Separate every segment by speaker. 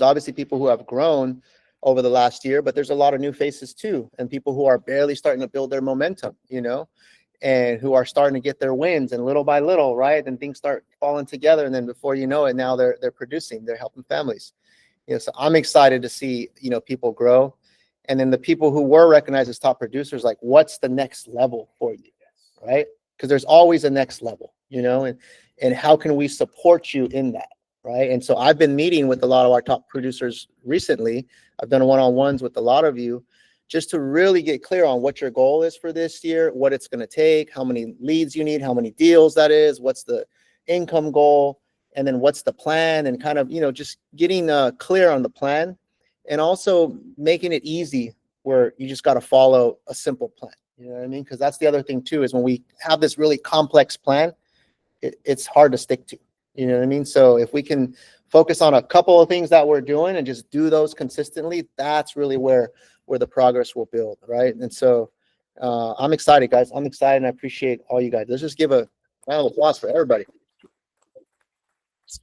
Speaker 1: obviously people who have grown over the last year, but there's a lot of new faces too, and people who are barely starting to build their momentum, and who are starting to get their wins, and little by little, right? And things start falling together, and then before you know it, now they're producing, they're helping families. So I'm excited to see, people grow. And then the people who were recognized as top producers, like, what's the next level for you, right? Because there's always a next level, and how can we support you in that, right? And so I've been meeting with a lot of our top producers recently. I've done one-on-ones with a lot of you just to really get clear on what your goal is for this year, what it's going to take, how many leads you need, how many deals that is, what's the income goal, and then what's the plan, and kind of, just getting clear on the plan, and also making it easy where you just got to follow a simple plan. You know what I mean? Because that's the other thing too, is when we have this really complex plan, it's hard to stick to. You know what I mean? So if we can focus on a couple of things that we're doing and just do those consistently, that's really where the progress will build, right? And so I'm excited, guys. I'm excited, and I appreciate all you guys. Let's just give a round of applause for everybody.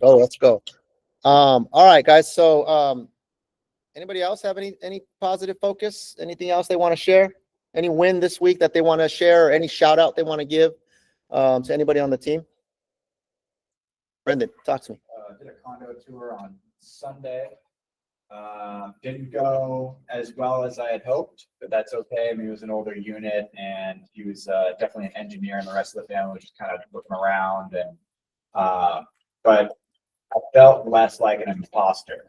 Speaker 1: Let's go. All right, guys. So anybody else have any positive focus? Anything else they want to share? Any win this week that they want to share, or any shout out they want to give to anybody on the team? Brendan, talk to me.
Speaker 2: Did a condo tour on Sunday. Didn't go as well as I had hoped, but that's okay. I mean, it was an older unit, and he was definitely an engineer, and the rest of the family was just kind of looking around. And but I felt less like an imposter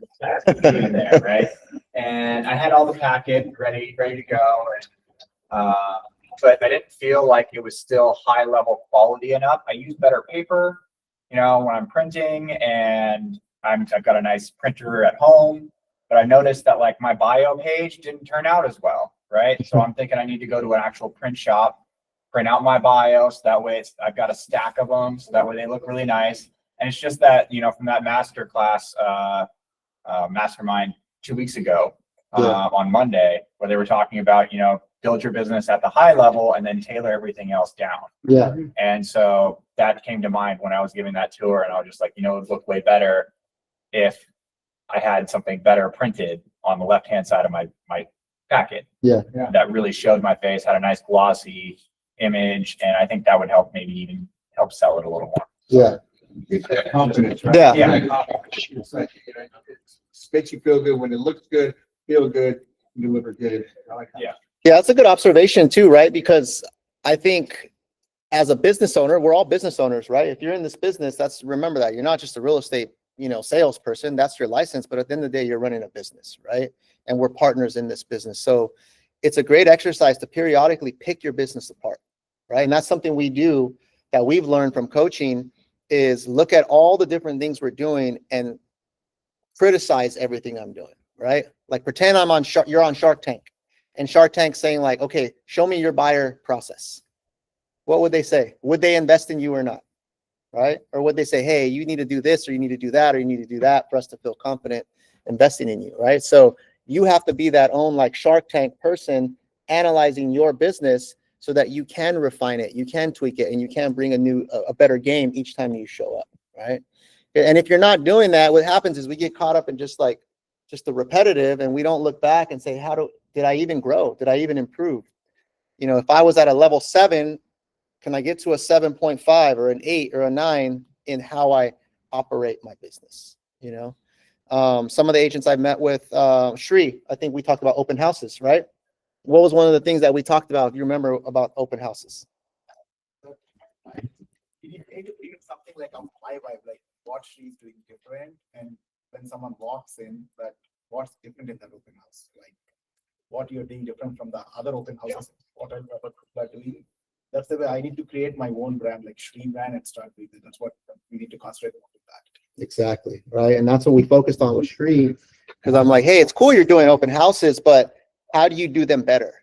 Speaker 2: being there, right? And I had all the packet ready to go, and but I didn't feel like it was still high level quality enough. I use better paper, when I'm printing, and I've got a nice printer at home, but I noticed that like my bio page didn't turn out as well, right? So I'm thinking I need to go to an actual print shop, print out my bio, so that way I've got a stack of them, so that way they look really nice. And it's just that, from that master class, mastermind 2 weeks ago, on Monday, where they were talking about, build your business at the high level and then tailor everything else down.
Speaker 1: Yeah.
Speaker 2: And so that came to mind when I was giving that tour, and I was just like, it would look way better if I had something better printed on the left-hand side of my packet.
Speaker 1: Yeah.
Speaker 2: That really showed my face, had a nice glossy image, and I think that would even help sell it a little more.
Speaker 1: Yeah.
Speaker 3: Confidence, right?
Speaker 2: Yeah.
Speaker 3: It's like, it makes you feel good when it looks good, feel good, deliver good. I like that.
Speaker 2: Yeah.
Speaker 1: Yeah, that's a good observation too, right? Because I think as a business owner, we're all business owners, right? If you're in this business, remember that you're not just a real estate, salesperson. That's your license, but at the end of the day, you're running a business, right? And we're partners in this business. So it's a great exercise to periodically pick your business apart, right? And that's something we do that we've learned from coaching, is look at all the different things we're doing and criticize everything I'm doing, right? Like pretend you're on Shark Tank, and Shark Tank saying like, okay, show me your buyer process. What would they say? Would they invest in you or not? Right? Or would they say, hey, you need to do this, or you need to do that, or you need to do that for us to feel confident investing in you, right? So you have to be that own like Shark Tank person analyzing your business so that you can refine it, you can tweak it, and you can bring a better game each time you show up, right? And if you're not doing that, what happens is we get caught up in just the repetitive, and we don't look back and say, did I even grow? Did I even improve? If I was at a level 7, can I get to a 7.5 or an 8 or a 9 in how I operate my business? Some of the agents I've met with, Shri, I think we talked about open houses, right? What was one of the things that we talked about, if you remember, about open houses?
Speaker 4: You need to feel something like a high vibe, like what she's doing different, and when someone walks in, that what's different in that open house, like what you're doing different from the other open houses, what other people are doing. That's the way I need to create my own brand, like Stream brand, and start with it. That's what we need to concentrate on with that.
Speaker 1: Exactly, right? And that's what we focused on with Stream, because I'm like, hey, it's cool you're doing open houses, but how do you do them better,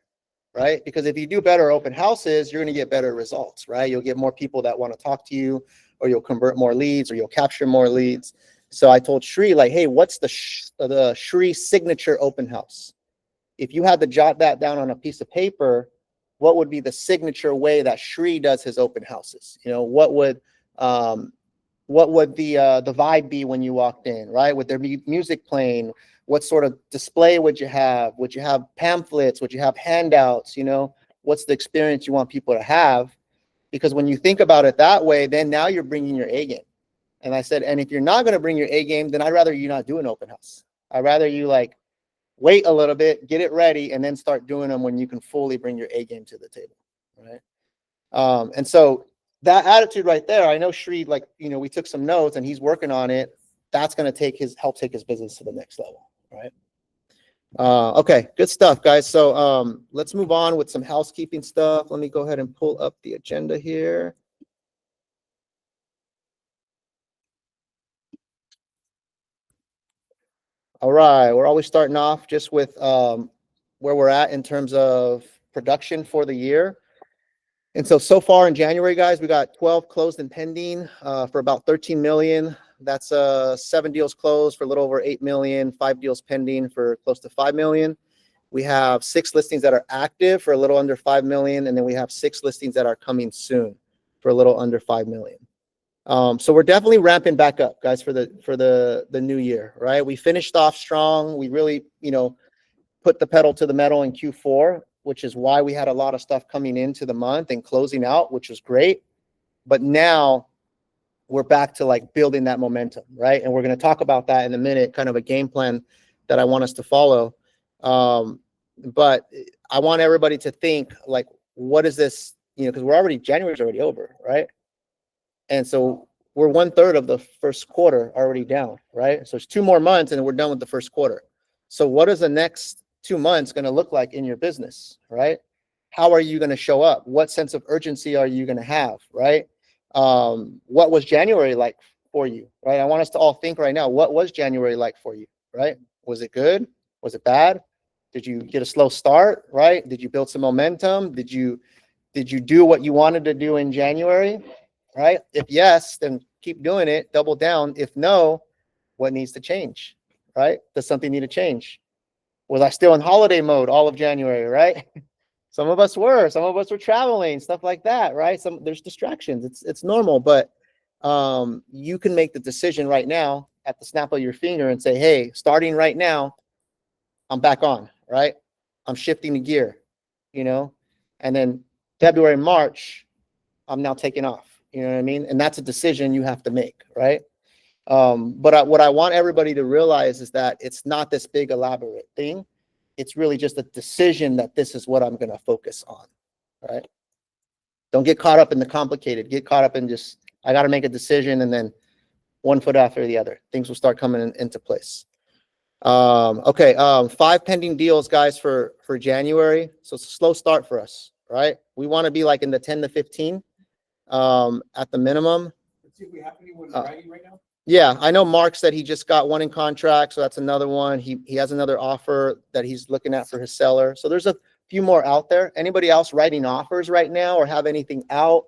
Speaker 1: right? Because if you do better open houses, you're going to get better results, right? You'll get more people that want to talk to you, or you'll convert more leads, or you'll capture more leads. So I told Shri, like, hey, what's the Shri signature open house? If you had to jot that down on a piece of paper, what would be the signature way that Shri does his open houses? What would What would the vibe be when you walked in, right? Would there be music playing? What sort of display would you have? Would you have pamphlets? Would you have handouts? You know, what's the experience you want people to have? Because when you think about it that way, then now you're bringing your A game. And I said, and if you're not going to bring your A game, then I'd rather you not do an open house. I'd rather you like wait a little bit, get it ready, and then start doing them when you can fully bring your A game to the table, right? And so that attitude right there, I know Shri, like, you know, we took some notes and he's working on it. That's going to help take his business to the next level, right? Okay, good stuff, guys. So let's move on with some housekeeping stuff. Let me go ahead and pull up the agenda here. All right, we're always starting off just with where we're at in terms of production for the year. And so far in January, guys, we got 12 closed and pending for about 13 million. That's 7 deals closed for a little over 8 million, 5 deals pending for close to 5 million. We have 6 listings that are active for a little under 5 million. And then we have 6 listings that are coming soon for a little under 5 million. So we're definitely ramping back up, guys, for the new year, right? We finished off strong. We really, you know, put the pedal to the metal in Q4, which is why we had a lot of stuff coming into the month and closing out, which was great. But now we're back to like building that momentum, right? And we're going to talk about that in a minute, kind of a game plan that I want us to follow. But I want everybody to think like, what is this, you know, because January's already over, right? And so we're 1/3 of the first quarter already down, right? So it's 2 more months and we're done with the first quarter. So what is the next 2 months going to look like in your business, right? How are you going to show up? What sense of urgency are you going to have, right? What was January like for you, right? I want us to all think right now, what was January like for you, right? Was it good? Was it bad? Did you get a slow start, right? Did you build some momentum? Did you do what you wanted to do in January, right? If yes, then keep doing it, double down. If no, what needs to change, right? Does something need to change? Was I still in holiday mode all of January, right? Some of us were traveling, stuff like that, right? There's distractions. It's normal, but you can make the decision right now at the snap of your finger and say, hey, starting right now, I'm back on, right? I'm shifting the gear, you know? And then February, March, I'm now taking off. You know what I mean? And that's a decision you have to make, right? But what I want everybody to realize is that it's not this big elaborate thing. It's really just a decision that this is what I'm going to focus on, right? Don't get caught up in the complicated. Get caught up in just, I got to make a decision and then one foot after the other. Things will start coming into place. Okay, 5 pending deals, guys, for January. So it's a slow start for us, right? We want to be like in the 10 to 15 at the minimum.
Speaker 3: Let's see if we have anyone writing right now.
Speaker 1: Yeah, I know Mark said he just got one in contract, so that's another one. He has another offer that he's looking at for his seller. So there's a few more out there. Anybody else writing offers right now or have anything out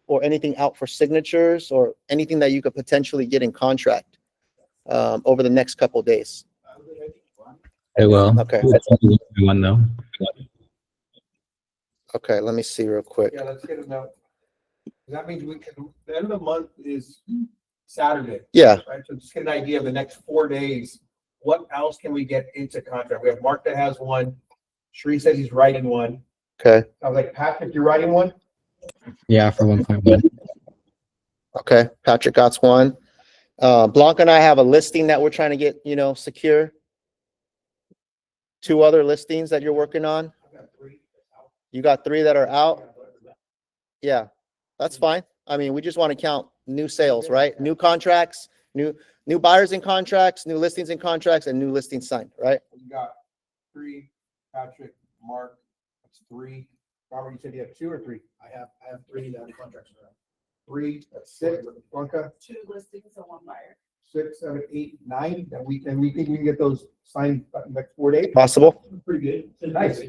Speaker 1: or anything out for signatures or anything that you could potentially get in contract over the next couple of days?
Speaker 5: I will.
Speaker 1: Okay.
Speaker 5: One though.
Speaker 1: Okay, let me see real quick.
Speaker 3: Yeah, let's get them out. That means we can, the end of the month is Saturday.
Speaker 1: Yeah.
Speaker 3: Right, so just get an idea of the next 4 days. What else can we get into contract? We have Mark that has one. Shree says he's writing one.
Speaker 1: Okay.
Speaker 3: I was like, Patrick, you're writing one?
Speaker 5: Yeah, for 1.1.
Speaker 1: Okay, Patrick got one. Blanca and I have a listing that we're trying to get, you know, secure. 2 other listings that you're working on.
Speaker 3: I've got 3.
Speaker 1: You got 3 that are out. Yeah, that's fine. I mean, we just want to count new sales, right? New contracts, new buyers in contracts, new listings in contracts, and new listings signed, right?
Speaker 3: You got 3, Patrick, Mark, that's 3. Robert, you said you have 2 or 3?
Speaker 4: I have 3 that contracts are out.
Speaker 3: 3, that's 6. Blanca,
Speaker 6: 2 listings and 1 buyer.
Speaker 3: 6, 7, 8, 9. That we think we can get those signed by the next 4 days.
Speaker 1: Possible.
Speaker 3: Pretty good. Nice.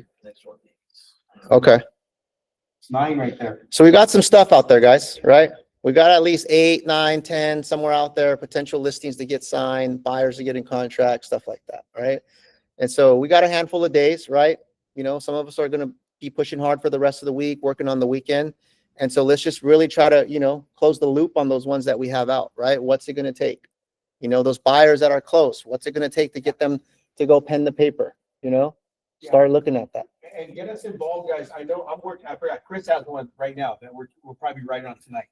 Speaker 1: Okay.
Speaker 3: It's 9 right there.
Speaker 1: So we got some stuff out there, guys, right? We got at least 8, 9, 10, somewhere out there, potential listings to get signed, buyers to get in contract, stuff like that, right? And so we got a handful of days, right? You know, some of us are going to be pushing hard for the rest of the week, working on the weekend. And so let's just really try to, close the loop on those ones that we have out, right? What's it going to take? Those buyers that are close, what's it going to take to get them to go pen the paper, start looking at that.
Speaker 3: And get us involved, guys. I know I'm working, I forgot, Chris has one right now that we'll probably write on tonight.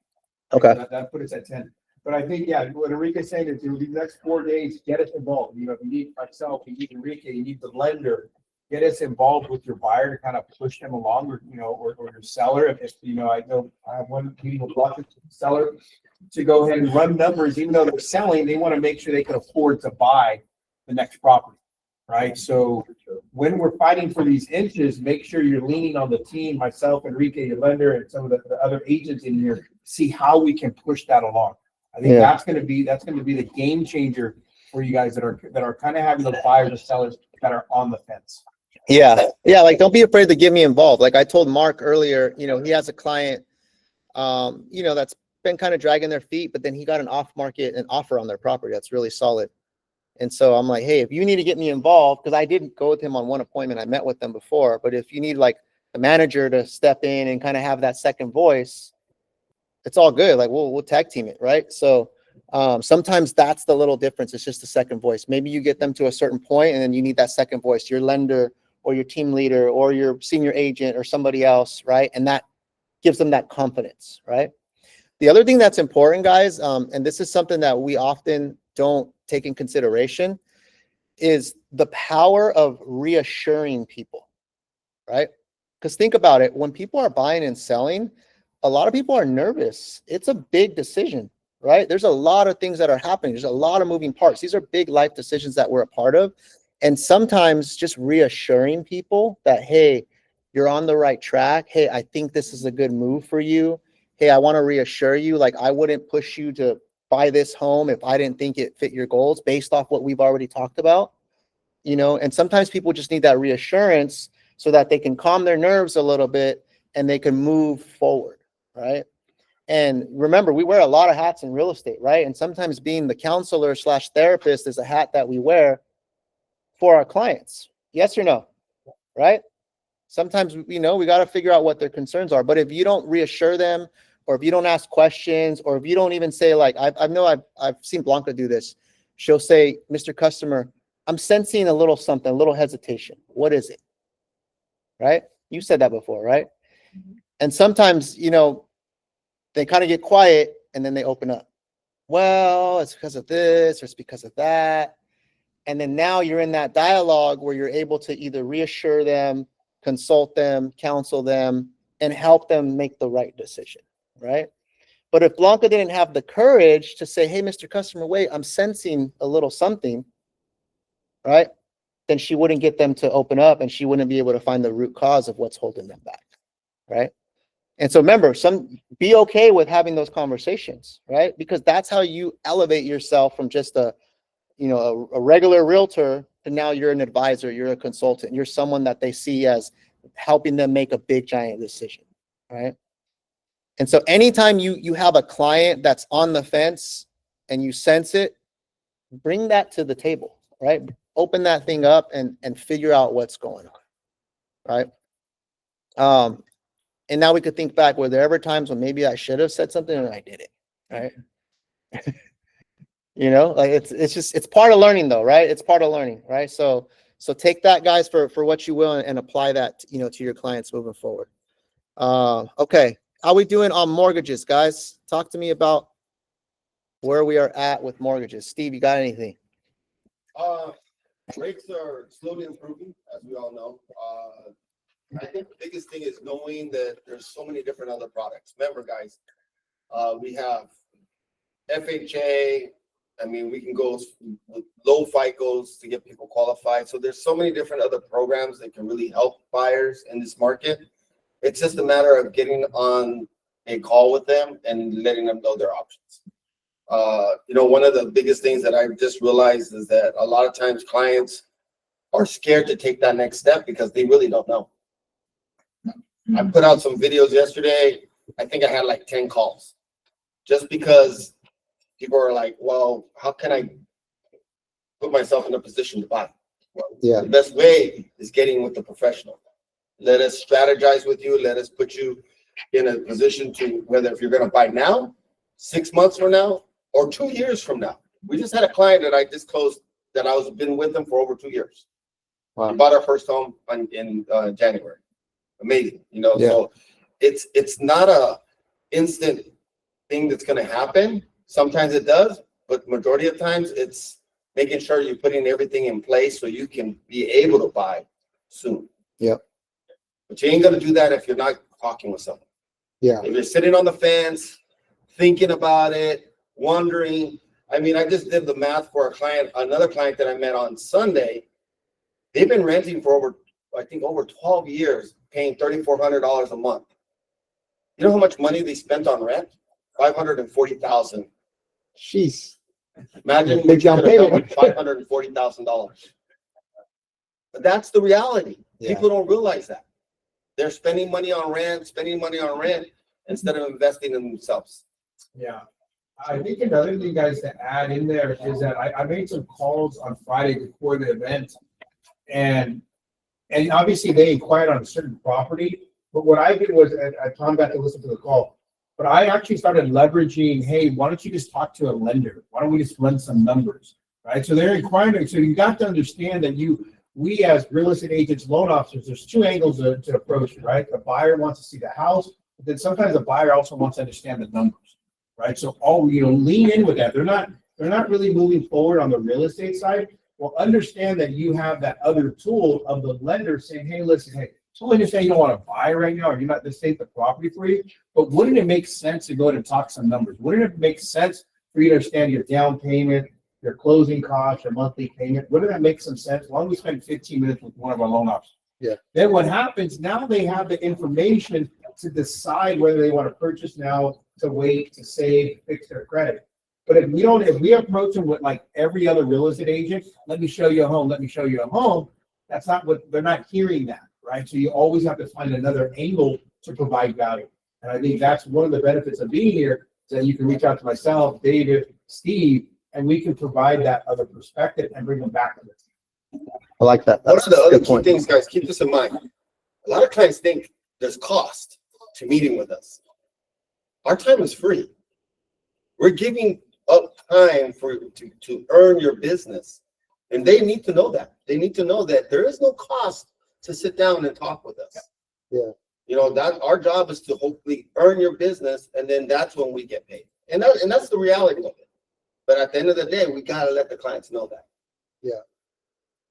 Speaker 1: Okay.
Speaker 3: That put us at 10. But I think, yeah, what Enrique's saying is, these next 4 days, get us involved. If you need myself, you need Enrique, you need the lender, get us involved with your buyer to kind of push them along, or your seller. If I know I have one meeting with the seller to go ahead and run numbers, even though they're selling, they want to make sure they can afford to buy the next property, right? So when we're fighting for these inches, make sure you're leaning on the team, myself, Enrique, your lender, and some of the other agents in here, see how we can push that along. I think that's going to be the game changer for you guys that are kind of having the buyers and sellers that are on the fence.
Speaker 1: Yeah. Like, don't be afraid to get me involved. Like I told Mark earlier, he has a client, that's been kind of dragging their feet, but then he got an offer on their property that's really solid. And so I'm like, hey, if you need to get me involved, because I didn't go with him on one appointment, I met with them before, but if you need like the manager to step in and kind of have that second voice, it's all good. Like we'll tag team it, right? So sometimes that's the little difference. It's just a second voice. Maybe you get them to a certain point and then you need that second voice, your lender or your team leader or your senior agent or somebody else, right? And that gives them that confidence, right? The other thing that's important, guys, and this is something that we often don't take in consideration, is the power of reassuring people, right? Because think about it, when people are buying and selling, a lot of people are nervous. It's a big decision, right? There's a lot of things that are happening. There's a lot of moving parts. These are big life decisions that we're a part of. And sometimes just reassuring people that, hey, you're on the right track. Hey, I think this is a good move for you. Hey, I want to reassure you, like I wouldn't push you to buy this home if I didn't think it fit your goals based off what we've already talked about, and sometimes people just need that reassurance so that they can calm their nerves a little bit and they can move forward, right? And remember, we wear a lot of hats in real estate, right? And sometimes being the counselor / therapist is a hat that we wear for our clients. Yes or no, right? Sometimes, we got to figure out what their concerns are. But if you don't reassure them, or if you don't ask questions, or if you don't even say, like, I've seen Blanca do this. She'll say, Mr. Customer, I'm sensing a little something, a little hesitation. What is it? Right? You said that before, right? And sometimes, they kind of get quiet and then they open up. Well, it's because of this, or it's because of that. And then now you're in that dialogue where you're able to either reassure them, consult them, counsel them, and help them make the right decision, right? But if Blanca didn't have the courage to say, hey, Mr. Customer, wait, I'm sensing a little something, right? Then she wouldn't get them to open up and she wouldn't be able to find the root cause of what's holding them back, right? And so remember, be okay with having those conversations, right? Because that's how you elevate yourself from just a regular realtor to now you're an advisor, you're a consultant, you're someone that they see as helping them make a big giant decision, right? And so anytime you have a client that's on the fence and you sense it, bring that to the table, right? Open that thing up and figure out what's going on, right? And now we could think back, were there ever times when maybe I should have said something and I didn't, right? Like it's part of learning though, right? It's part of learning, right? So take that, guys, for what you will and apply that, to your clients moving forward. Okay. How we doing on mortgages, guys? Talk to me about where we are at with mortgages. Steve, you got anything?
Speaker 7: Rates are slowly improving, as we all know. I think the biggest thing is knowing that there's so many different other products. Remember, guys, we have FHA. I mean, we can go with low FICOs to get people qualified. So there's so many different other programs that can really help buyers in this market. It's just a matter of getting on a call with them and letting them know their options. One of the biggest things that I just realized is that a lot of times clients are scared to take that next step because they really don't know. I put out some videos yesterday. I think I had like 10 calls just because people are like, well, how can I put myself in a position to buy? Well, the best way is getting with the professional. Let us strategize with you. Let us put you in a position to, whether if you're gonna buy now, 6 months from now, or 2 years from now. We just had a client that I just closed, that I was been with them for over 2 years.
Speaker 1: Wow.
Speaker 7: We bought our first home in January. Amazing, you know,
Speaker 1: Yeah.
Speaker 7: so it's not a instant thing that's gonna happen. Sometimes it does, but majority of times it's making sure you're putting everything in place so you can be able to buy soon.
Speaker 1: Yep.
Speaker 7: But you ain't gonna do that if you're not talking with someone.
Speaker 1: Yeah.
Speaker 7: If you're sitting on the fence, thinking about it, wondering. I mean, I just did the math for a client, another client that I met on Sunday. They've been renting for over 12 years, paying $3,400 a month. You know how much money they spent on rent? $540,000.
Speaker 1: Jeez.
Speaker 7: Imagine
Speaker 1: Big
Speaker 7: what you
Speaker 1: down
Speaker 7: could have done
Speaker 1: payment.
Speaker 7: with $540,000. But that's the reality.
Speaker 1: Yeah.
Speaker 7: People don't realize that. They're spending money on rent, instead of investing in themselves.
Speaker 3: Yeah. I think another thing, guys, to add in there is that I made some calls on Friday before the event. And obviously they inquired on a certain property, but what I did was, Tom got to listen to the call, but I actually started leveraging, hey, why don't you just talk to a lender? Why don't we just run some numbers, right? So they're inquiring, so you got to understand that we as real estate agents, loan officers, there's two angles to approach it, right? The buyer wants to see the house, but then sometimes the buyer also wants to understand the numbers, right? So lean in with that. They're not really moving forward on the real estate side. Well, understand that you have that other tool of the lender saying, hey, listen, hey, totally understand you don't want to buy right now, or you're not, this ain't the property for you, but wouldn't it make sense to go ahead and talk some numbers? Wouldn't it make sense for you to understand your down payment, your closing costs, your monthly payment? Wouldn't that make some sense? Why don't we spend 15 minutes with one of our loan officers?
Speaker 1: Yeah.
Speaker 3: Then what happens, now they have the information to decide whether they want to purchase now, to wait, to save, fix their credit. But if we approach them with like every other real estate agent, let me show you a home, that's not what, they're not hearing that, right? So you always have to find another angle to provide value. And I think that's one of the benefits of being here, is that you can reach out to myself, David, Steve, and we can provide that other perspective and bring them back to this.
Speaker 1: I like that.
Speaker 7: One
Speaker 1: That's
Speaker 7: of the
Speaker 1: a
Speaker 7: other
Speaker 1: good
Speaker 7: key
Speaker 1: point.
Speaker 7: things, guys, keep this in mind. A lot of clients think there's cost to meeting with us. Our time is free. We're giving up time to earn your business. And they need to know that. They need to know that there is no cost to sit down and talk with us.
Speaker 1: Yeah.
Speaker 7: You know, that our job is to hopefully earn your business, and then that's when we get paid. And that's the reality of it. But at the end of the day, we gotta let the clients know that.
Speaker 1: Yeah.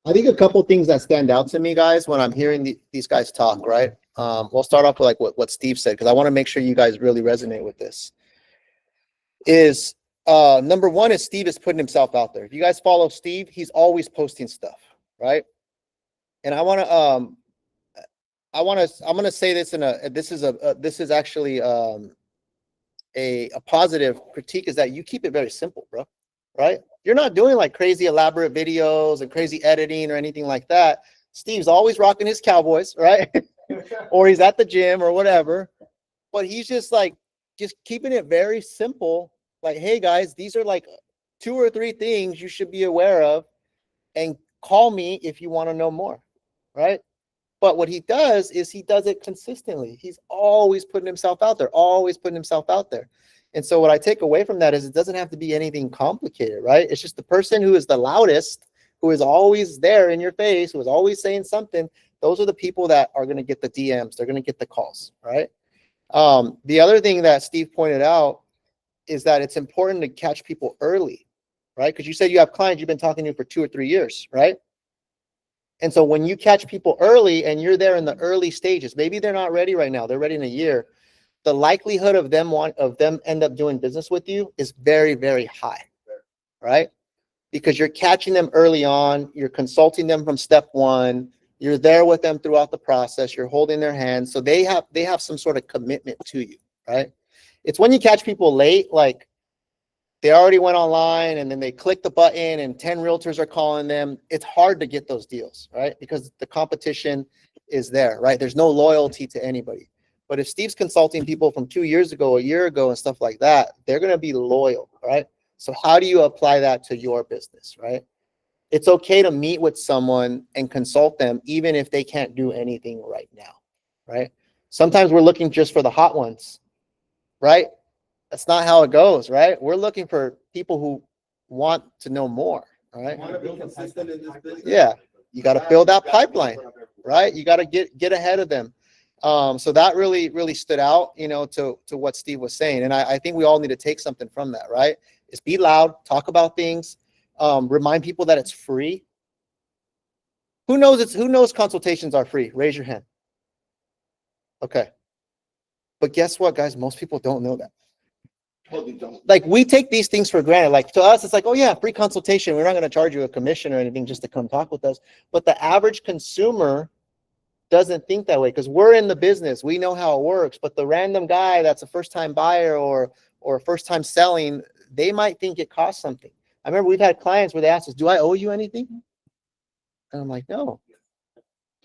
Speaker 1: I think a couple things that stand out to me, guys, when I'm hearing these guys talk, right? We'll start off with like what Steve said, because I want to make sure you guys really resonate with this. Is number one is Steve is putting himself out there. If you guys follow Steve, he's always posting stuff, right? And I'm gonna say this this is actually a positive critique, is that you keep it very simple, bro, right? You're not doing like crazy elaborate videos and crazy editing or anything like that. Steve's always rocking his Cowboys, right? Or he's at the gym or whatever, but he's just keeping it very simple. Like, hey guys, these are like 2 or 3 things you should be aware of, and call me if you want to know more, right? But what he does is he does it consistently. He's always putting himself out there, And so what I take away from that is it doesn't have to be anything complicated, right? It's just the person who is the loudest, who is always there in your face, who is always saying something. Those are the people that are going to get the DMs. They're going to get the calls, right? The other thing that Steve pointed out is that it's important to catch people early, right? Because you said you have clients you've been talking to for 2 or 3 years, right? And so when you catch people early and you're there in the early stages, maybe they're not ready right now, they're ready in a year, the likelihood of them end up doing business with you is very, very high, right? Because you're catching them early on, you're consulting them from step one, you're there with them throughout the process, you're holding their hands, so they have some sort of commitment to you, right? It's when you catch people late, like they already went online and then they click the button and 10 realtors are calling them. It's hard to get those deals, right? Because the competition is there, right? There's no loyalty to anybody. But if Steve's consulting people from 2 years ago, a year ago, and stuff like that, they're going to be loyal, right? So how do you apply that to your business, right? It's okay to meet with someone and consult them, even if they can't do anything right now, right? Sometimes we're looking just for the hot ones, right? That's not how it goes, right? We're looking for people who want to know more, right?
Speaker 7: Want to be consistent in this business?
Speaker 1: Yeah, you got to build that pipeline, right? You got to get ahead of them. So that really stood out, you know, to what Steve was saying. And I think we all need to take something from that, right? Is be loud, talk about things, remind people that it's free. Who knows consultations are free? Raise your hand. Okay. But guess what, guys? Most people don't know that.
Speaker 7: Totally don't.
Speaker 1: Like, we take these things for granted. Like, to us, it's like, oh yeah, free consultation. We're not going to charge you a commission or anything just to come talk with us. But the average consumer doesn't think that way, because we're in the business. We know how it works. But the random guy that's a first-time buyer or first-time selling, they might think it costs something. I remember we've had clients where they asked us, do I owe you anything? And I'm like, no.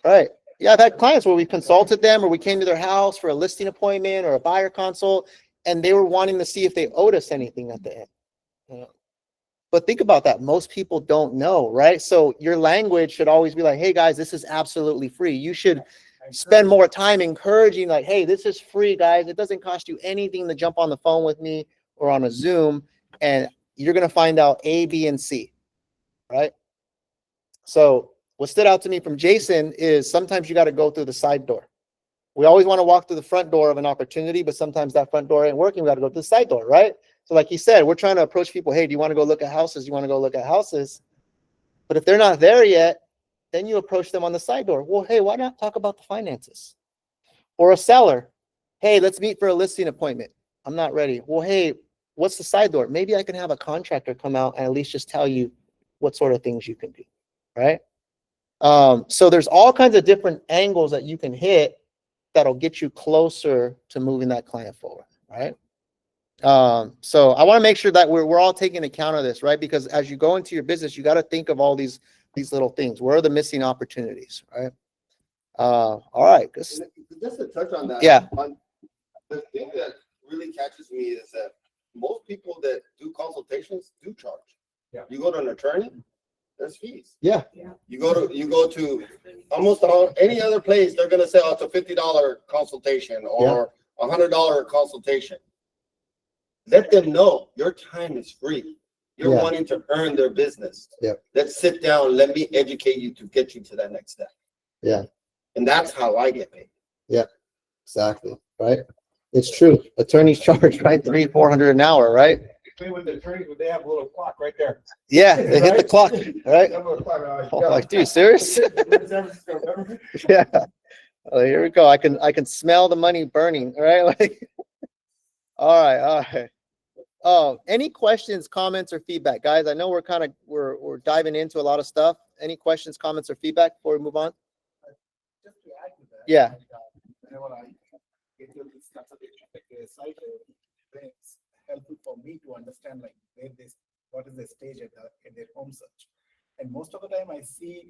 Speaker 1: Right. Yeah, I've had clients where we consulted them, or we came to their house for a listing appointment or a buyer consult, and they were wanting to see if they owed us anything at the end. You know? But think about that. Most people don't know, right? So your language should always be like, hey guys, this is absolutely free. You should spend more time encouraging, like, hey, this is free, guys. It doesn't cost you anything to jump on the phone with me or on a Zoom, and you're going to find out A, B, and C, right? So what stood out to me from Jason is sometimes you got to go through the side door. We always want to walk through the front door of an opportunity, but sometimes that front door ain't working. We got to go to the side door, right? So like he said, we're trying to approach people. Hey, do you want to go look at houses? You want to go look at houses? But if they're not there yet, then you approach them on the side door. Well, hey, why not talk about the finances? Or a seller. Hey, let's meet for a listing appointment. I'm not ready. Well, hey, what's the side door? Maybe I can have a contractor come out and at least just tell you what sort of things you can do, right? So there's all kinds of different angles that you can hit that'll get you closer to moving that client forward, right? So I want to make sure that we're all taking account of this, right? Because as you go into your business, you got to think of all these little things. Where are the missing opportunities, right? All right.
Speaker 7: Just to touch on that.
Speaker 1: Yeah.
Speaker 7: The thing that really catches me is that most people that do consultations do charge.
Speaker 3: Yeah.
Speaker 7: You go to an attorney, there's fees.
Speaker 1: Yeah.
Speaker 7: You go to almost any other place, they're gonna say, oh, it's a $50 consultation or $100 consultation. Let them know your time is free. You're
Speaker 1: Yeah.
Speaker 7: wanting to earn their business.
Speaker 1: Yeah.
Speaker 7: Let's sit down. Let me educate you to get you to that next step.
Speaker 1: Yeah.
Speaker 7: And that's how I get paid.
Speaker 1: Exactly. Right. It's true. Attorneys charge, right? $300-400 an hour, right?
Speaker 3: With the attorneys, they have a little clock right there.
Speaker 1: Yeah. They hit the clock, right?
Speaker 3: They have a little clock,
Speaker 1: Oh, like, dude, serious? Yeah. Oh, here we go. I can smell the money burning, right? Like, all right. Any questions, comments, or feedback, guys? I know we're diving into a lot of stuff. Any questions, comments, or feedback before we move on?
Speaker 4: Just to add to that.
Speaker 1: Yeah.
Speaker 4: Whenever I get to this consultation, like the site, it's helpful for me to understand like what is the stage at their home search. And most of the time I see,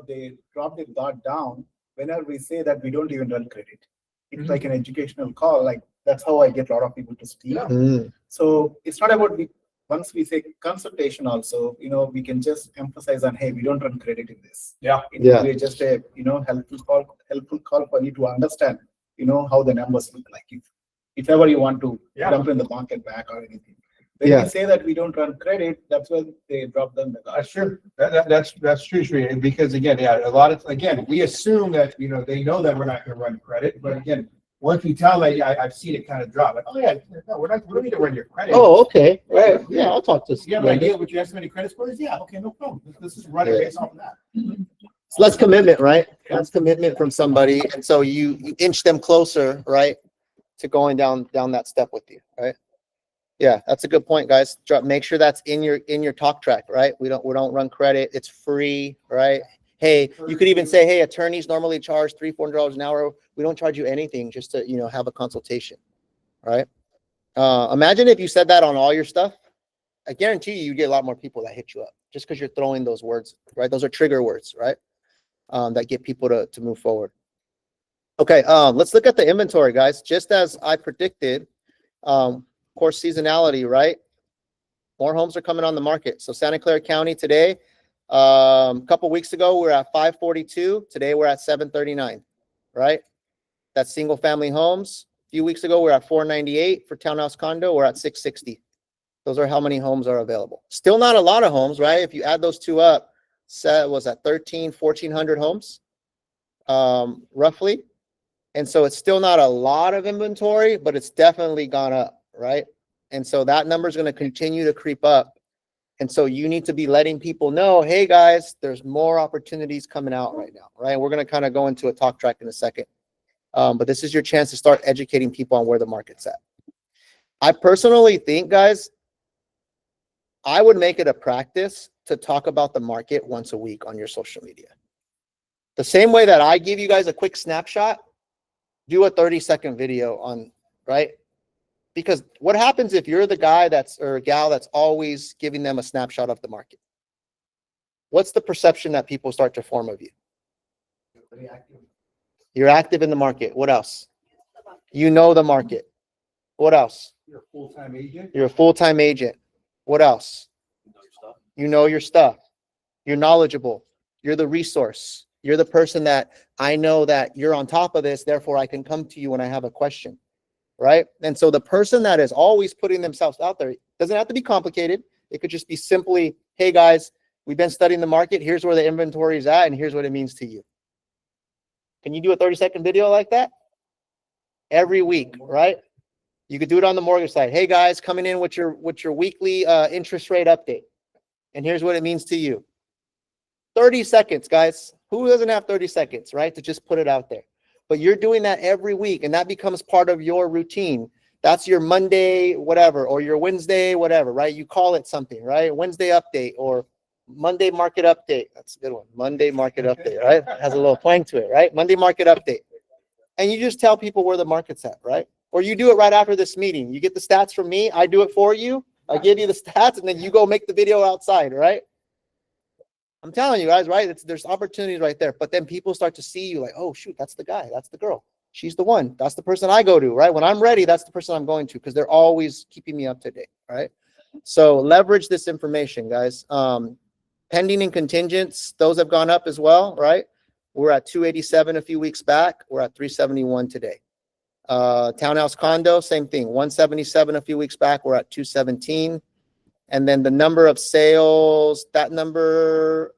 Speaker 4: they drop their guard down whenever we say that we don't even run credit. It's like an educational call. Like that's how I get a lot of people to speak. So it's not about once we say consultation also, we can just emphasize on, hey, we don't run credit in this.
Speaker 3: Yeah.
Speaker 4: We're just a, helpful call for you to understand, how the numbers look like. If ever you want to jump in the market back or anything. When we say that we don't run credit, that's when they drop them.
Speaker 3: That's true. That's true, Sri. Because again, we assume that, they know that we're not going to run credit, but again, once we tell them, I've seen it kind of drop. Like, oh yeah, no, we're not going to run your credit.
Speaker 1: Oh, okay. Right. Yeah, I'll talk to
Speaker 3: You have an idea what your estimated credit score is? Yeah, okay, no problem. Let's just run it based off of that.
Speaker 1: So that's commitment, right? That's commitment from somebody. And so you inch them closer, right, to going down that step with you, right? Yeah, that's a good point, guys. Make sure that's in your talk track, right? We don't run credit. It's free, right? Hey, you could even say, hey, attorneys normally charge $300-400 an hour. We don't charge you anything just to, have a consultation, right? Imagine if you said that on all your stuff. I guarantee you get a lot more people that hit you up just because you're throwing those words, right? Those are trigger words, right? That get people to move forward. Okay, let's look at the inventory, guys. Just as I predicted, of course, seasonality, right? More homes are coming on the market. So Santa Clara County today, a couple weeks ago, we were at 542. Today, we're at 739, right? That's single family homes. A few weeks ago, we we're at 498 for townhouse condo. We're at 660. Those are how many homes are available. Still not a lot of homes, right? If you add those two up, set was at 1,400 homes, roughly. And so it's still not a lot of inventory, but it's definitely gone up, right? And so that number is going to continue to creep up. And so you need to be letting people know, hey guys, there's more opportunities coming out right now, right? We're going to kind of go into a talk track in a second. But this is your chance to start educating people on where the market's at. I personally think, guys, I would make it a practice to talk about the market once a week on your social media. The same way that I give you guys a quick snapshot, do a 30-second video on, right? Because what happens if you're the guy or gal that's always giving them a snapshot of the market? What's the perception that people start to form of you?
Speaker 4: Very active.
Speaker 1: You're active in the market. What else? You know the market. What else?
Speaker 3: You're a full-time agent.
Speaker 1: You're a full-time agent. What else? You know your stuff. You're knowledgeable. You're the resource. You're the person that I know that you're on top of this, therefore I can come to you when I have a question, right? And so the person that is always putting themselves out there, doesn't have to be complicated. It could just be simply, hey guys, we've been studying the market. Here's where the inventory is at and here's what it means to you. Can you do a 30-second video like that? Every week, right? You could do it on the mortgage side. Hey guys, coming in with your weekly interest rate update. And here's what it means to you. 30 seconds, guys. Who doesn't have 30 seconds, right? To just put it out there. But you're doing that every week and that becomes part of your routine. That's your Monday, whatever, or your Wednesday, whatever, right? You call it something, right? Wednesday update or Monday market update. That's a good one. Monday market update, right? Has a little twang to it, right? Monday market update. And you just tell people where the market's at, right? Or you do it right after this meeting. You get the stats from me. I do it for you. I give you the stats and then you go make the video outside, right? I'm telling you guys, right? There's opportunities right there. But then people start to see you like, oh, shoot, that's the guy. That's the girl. She's the one. That's the person I go to, right? When I'm ready, that's the person I'm going to because they're always keeping me up to date, right? So leverage this information, guys. Pending and contingents, those have gone up as well, right? We're at 287 a few weeks back. We're at 371 today. Townhouse condo, same thing. 177 a few weeks back. We're at 217. And then the number of sales, that number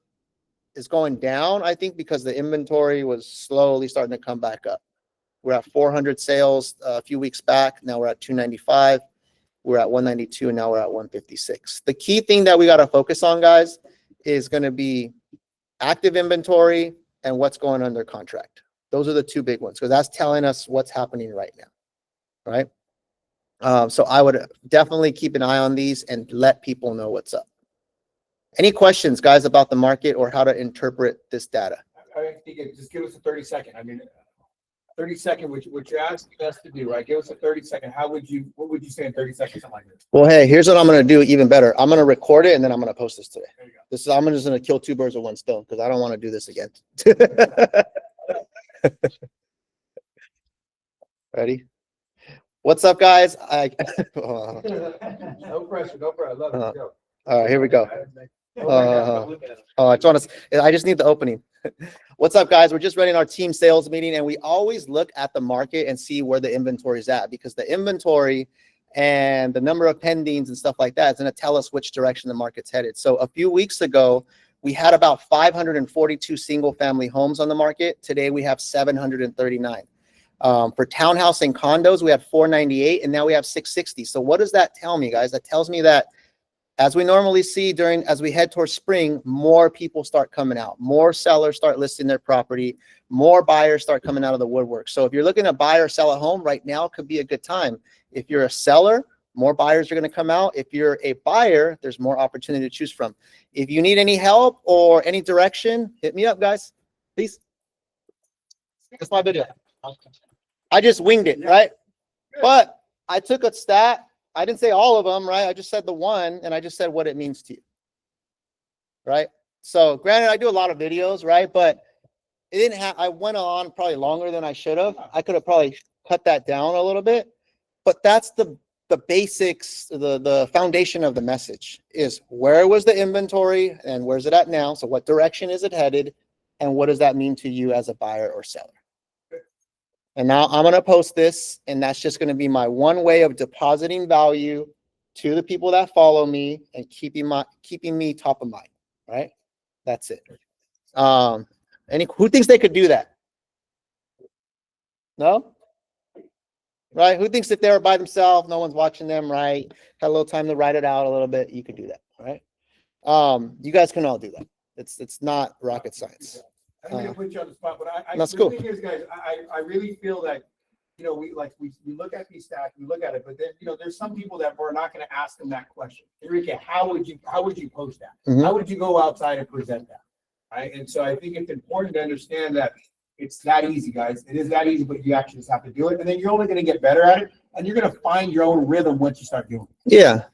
Speaker 1: is going down, I think, because the inventory was slowly starting to come back up. We're at 400 sales a few weeks back. Now we're at 295. We're at 192, and now we're at 156. The key thing that we got to focus on, guys, is going to be active inventory and what's going under contract. Those are the two big ones because that's telling us what's happening right now, right? So I would definitely keep an eye on these and let people know what's up. Any questions, guys, about the market or how to interpret this data?
Speaker 3: I think just give us a 30-second. I mean, 30-second, which you're asking us to do, right? Give us a 30-second. What would you say in 30 seconds, something like this?
Speaker 1: Well, hey, here's what I'm going to do even better. I'm going to record it and then I'm going to post this today.
Speaker 3: There you go.
Speaker 1: I'm just going to kill two birds with one stone because I don't want to do this again. Ready? What's up, guys?
Speaker 3: No pressure, no pressure. I love it. Go.
Speaker 1: All right, here we go. I just need the opening. What's up, guys? We're just running our team sales meeting, and we always look at the market and see where the inventory is at because the inventory and the number of pendings and stuff like that is going to tell us which direction the market's headed. So a few weeks ago, we had about 542 single-family homes on the market. Today, we have 739. For townhouse and condos, we had 498, and now we have 660. So what does that tell me, guys? That tells me that as we normally see as we head towards spring, more people start coming out, more sellers start listing their property, more buyers start coming out of the woodwork. So if you're looking to buy or sell a home right now, could be a good time. If you're a seller, more buyers are going to come out. If you're a buyer, there's more opportunity to choose from. If you need any help or any direction, hit me up, guys. Please. That's my video. I just winged it, right? But I took a stat. I didn't say all of them, right? I just said the one, and I just said what it means to you, right? So granted, I do a lot of videos, right? But it didn't have, I went on probably longer than I should have. I could have probably cut that down a little bit, but that's the basics, the foundation of the message is where was the inventory and where's it at now? So what direction is it headed? And what does that mean to you as a buyer or seller? And now I'm going to post this, and that's just going to be my one way of depositing value to the people that follow me and keeping me top of mind, right? That's it. Who thinks they could do that? No? Right? Who thinks if they're by themselves, no one's watching them, right? Had a little time to write it out a little bit, you could do that, right? You guys can all do that. It's not rocket science.
Speaker 3: I don't mean to put you on the spot, but
Speaker 1: That's
Speaker 3: the
Speaker 1: cool.
Speaker 3: thing is, guys, I really feel that, you know, we look at these stats, we look at it, but then, you know, there's some people that we're not gonna ask them that question. Enrique, how would you post that?
Speaker 1: Mhm.
Speaker 3: How would you go outside and present that? Right? And so I think it's important to understand that it's that easy, guys. It is that easy, but you actually just have to do it. And then you're only gonna get better at it, and you're gonna find your own rhythm once you start doing it.
Speaker 1: Yeah.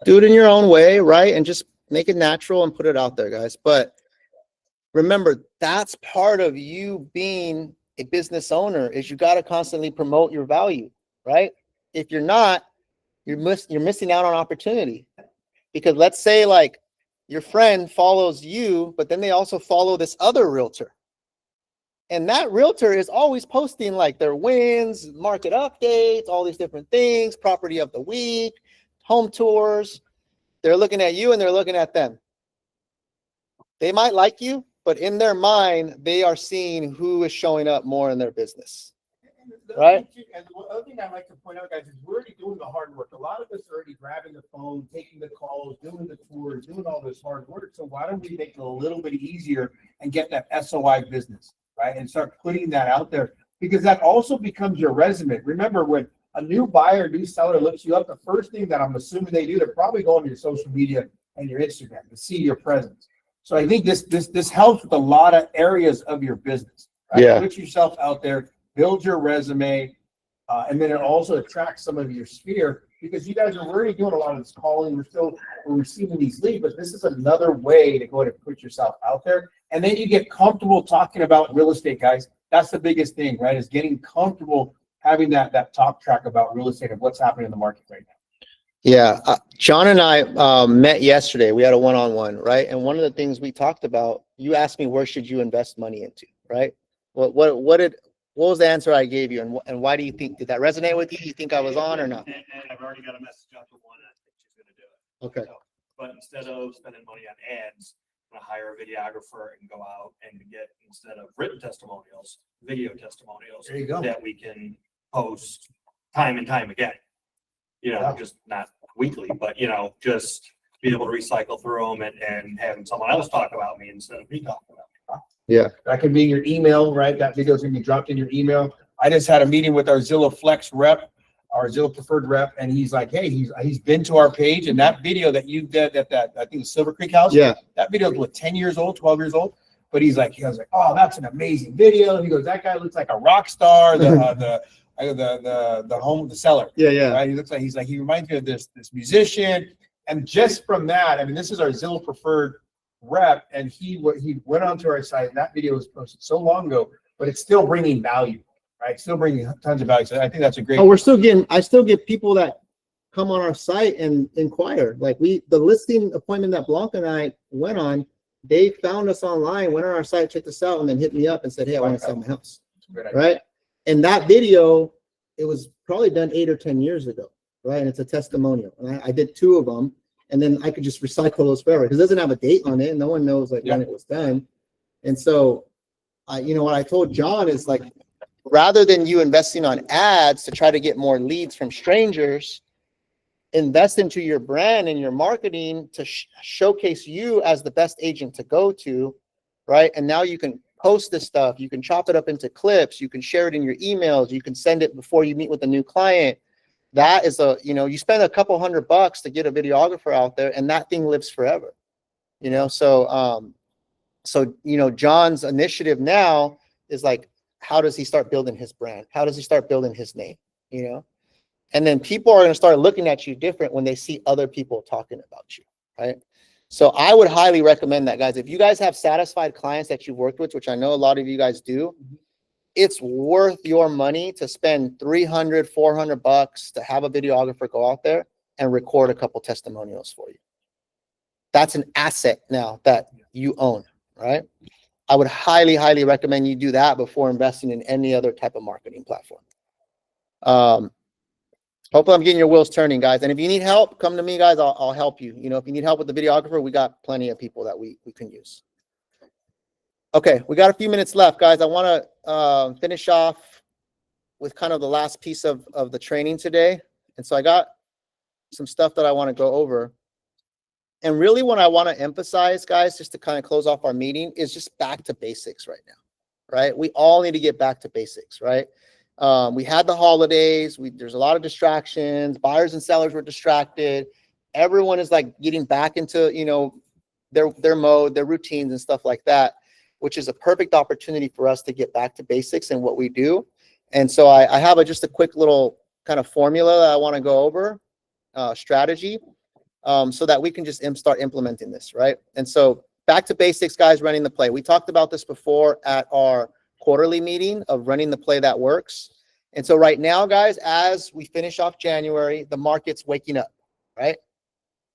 Speaker 1: Do it in your own way, right? And just make it natural and put it out there, guys. But remember, that's part of you being a business owner is you got to constantly promote your value, right? If you're not, you're missing out on opportunity. Because let's say like your friend follows you, but then they also follow this other realtor. And that realtor is always posting like their wins, market updates, all these different things, property of the week, home tours. They're looking at you and they're looking at them. They might like you, but in their mind, they are seeing who is showing up more in their business.
Speaker 3: And the
Speaker 1: Right.
Speaker 3: And the other thing I'd like to point out, guys, is we're already doing the hard work. A lot of us are already grabbing the phone, taking the calls, doing the tours, doing all this hard work. So why don't we make it a little bit easier and get that SOI business, right? And start putting that out there, because that also becomes your resume. Remember, when a new buyer, new seller looks you up, the first thing that I'm assuming they do, they're probably going to your social media and your Instagram to see your presence. So I think this helps with a lot of areas of your business. Right?
Speaker 1: Yeah.
Speaker 3: Put yourself out there, build your resume, and then it also attracts some of your sphere, because you guys are already doing a lot of this calling. We're receiving these leads, but this is another way to go ahead and put yourself out there. And then you get comfortable talking about real estate, guys. That's the biggest thing, right? Is getting comfortable having that talk track about real estate and what's happening in the market right now.
Speaker 1: Yeah, John and I met yesterday. We had a one-on-one, right? And one of the things we talked about, you asked me where should you invest money into, right? What was the answer I gave you, and why do you think, did that resonate with you? You think I was on or not?
Speaker 8: And I've already got a message out to one, and I think she's gonna do it.
Speaker 1: Okay.
Speaker 8: So, but instead of spending money on ads, I'm gonna hire a videographer and go out and get, instead of written testimonials, video testimonials
Speaker 3: There you go.
Speaker 8: that we can post time and time again. You know,
Speaker 3: Yeah.
Speaker 8: just not weekly, but you know, just be able to recycle through them and having someone else talk about me instead of me talking about me.
Speaker 1: Yeah.
Speaker 3: That can be in your email, right? That video's gonna be dropped in your email. I just had a meeting with our Zillow Flex rep, our Zillow Preferred rep, and he's like, hey, he's been to our page, and that video that you did at that, I think the Silver Creek house.
Speaker 1: Yeah.
Speaker 3: That video is what, 10 years old, 12 years old? But he was like, oh, that's an amazing video. He goes, that guy looks like a rock star, the seller.
Speaker 1: Yeah.
Speaker 3: Right? He reminds me of this musician. And just from that, I mean, this is our Zillow Preferred rep, and he went onto our site, and that video was posted so long ago, but it's still bringing value, right? Still bringing tons of value. So I think that's a great.
Speaker 1: Oh, I still get people that come on our site and inquire. Like the listing appointment that Blanca and I went on, they found us online, went on our site, checked us out, and then hit me up and said, hey, I want to sell my house. Right. And that video, it was probably done 8 or 10 years ago. Right. And it's a testimonial. And I did 2 of them, and then I could just recycle those forever because it doesn't have a date on it. And no one knows like when it was done. And so, what I told John is like, rather than you investing on ads to try to get more leads from strangers, invest into your brand and your marketing to showcase you as the best agent to go to, right? And now you can post this stuff. You can chop it up into clips. You can share it in your emails. You can send it before you meet with a new client. That is you spend a couple $100 to get a videographer out there, and that thing lives forever, So John's initiative now is like, how does he start building his brand? How does he start building his name? And then people are going to start looking at you different when they see other people talking about you, right? So I would highly recommend that, guys. If you guys have satisfied clients that you've worked with, which I know a lot of you guys do, it's worth your money to spend $300, $400 to have a videographer go out there and record a couple testimonials for you. That's an asset now that you own, right? I would highly, highly recommend you do that before investing in any other type of marketing platform. Hopefully I'm getting your wheels turning, guys. And if you need help, come to me, guys. I'll help you. You know, if you need help with the videographer, we got plenty of people that we can use. Okay, we got a few minutes left, guys. I want to finish off with kind of the last piece of the training today. And so I got some stuff that I want to go over. And really what I want to emphasize, guys, just to kind of close off our meeting, is just back to basics right now, right? We all need to get back to basics, right? We had the holidays. There's a lot of distractions. Buyers and sellers were distracted. Everyone is like getting back into, you know, their mode, their routines and stuff like that, which is a perfect opportunity for us to get back to basics and what we do. And so I have just a quick little kind of formula that I want to go over, strategy, so that we can just start implementing this, right? And so back to basics, guys, running the play. We talked about this before at our quarterly meeting of running the play that works. And so right now, guys, as we finish off January, the market's waking up, right?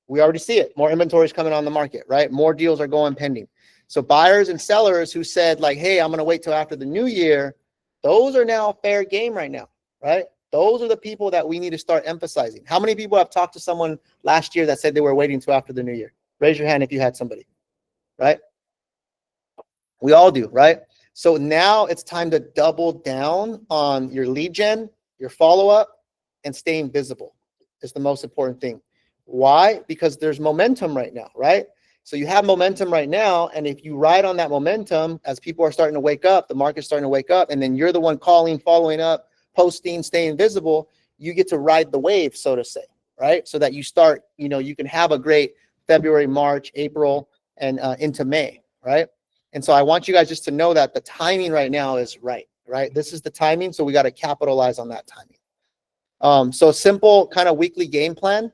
Speaker 1: We already see it. More inventory is coming on the market, right? More deals are going pending. So buyers and sellers who said like, hey, I'm going to wait till after the new year, those are now fair game right now, right? Those are the people that we need to start emphasizing. How many people have talked to someone last year that said they were waiting till after the new year? Raise your hand if you had somebody, right? We all do, right? So now it's time to double down on your lead gen, your follow-up, and staying visible is the most important thing. Why? Because there's momentum right now, right? So you have momentum right now, and if you ride on that momentum, as people are starting to wake up, the market's starting to wake up, and then you're the one calling, following up, posting, staying visible, you get to ride the wave, so to say, right? So that you start, you know, you can have a great February, March, April, and into May, right? And so I want you guys just to know that the timing right now is right? This is the timing, so we got to capitalize on that timing. So a simple kind of weekly game plan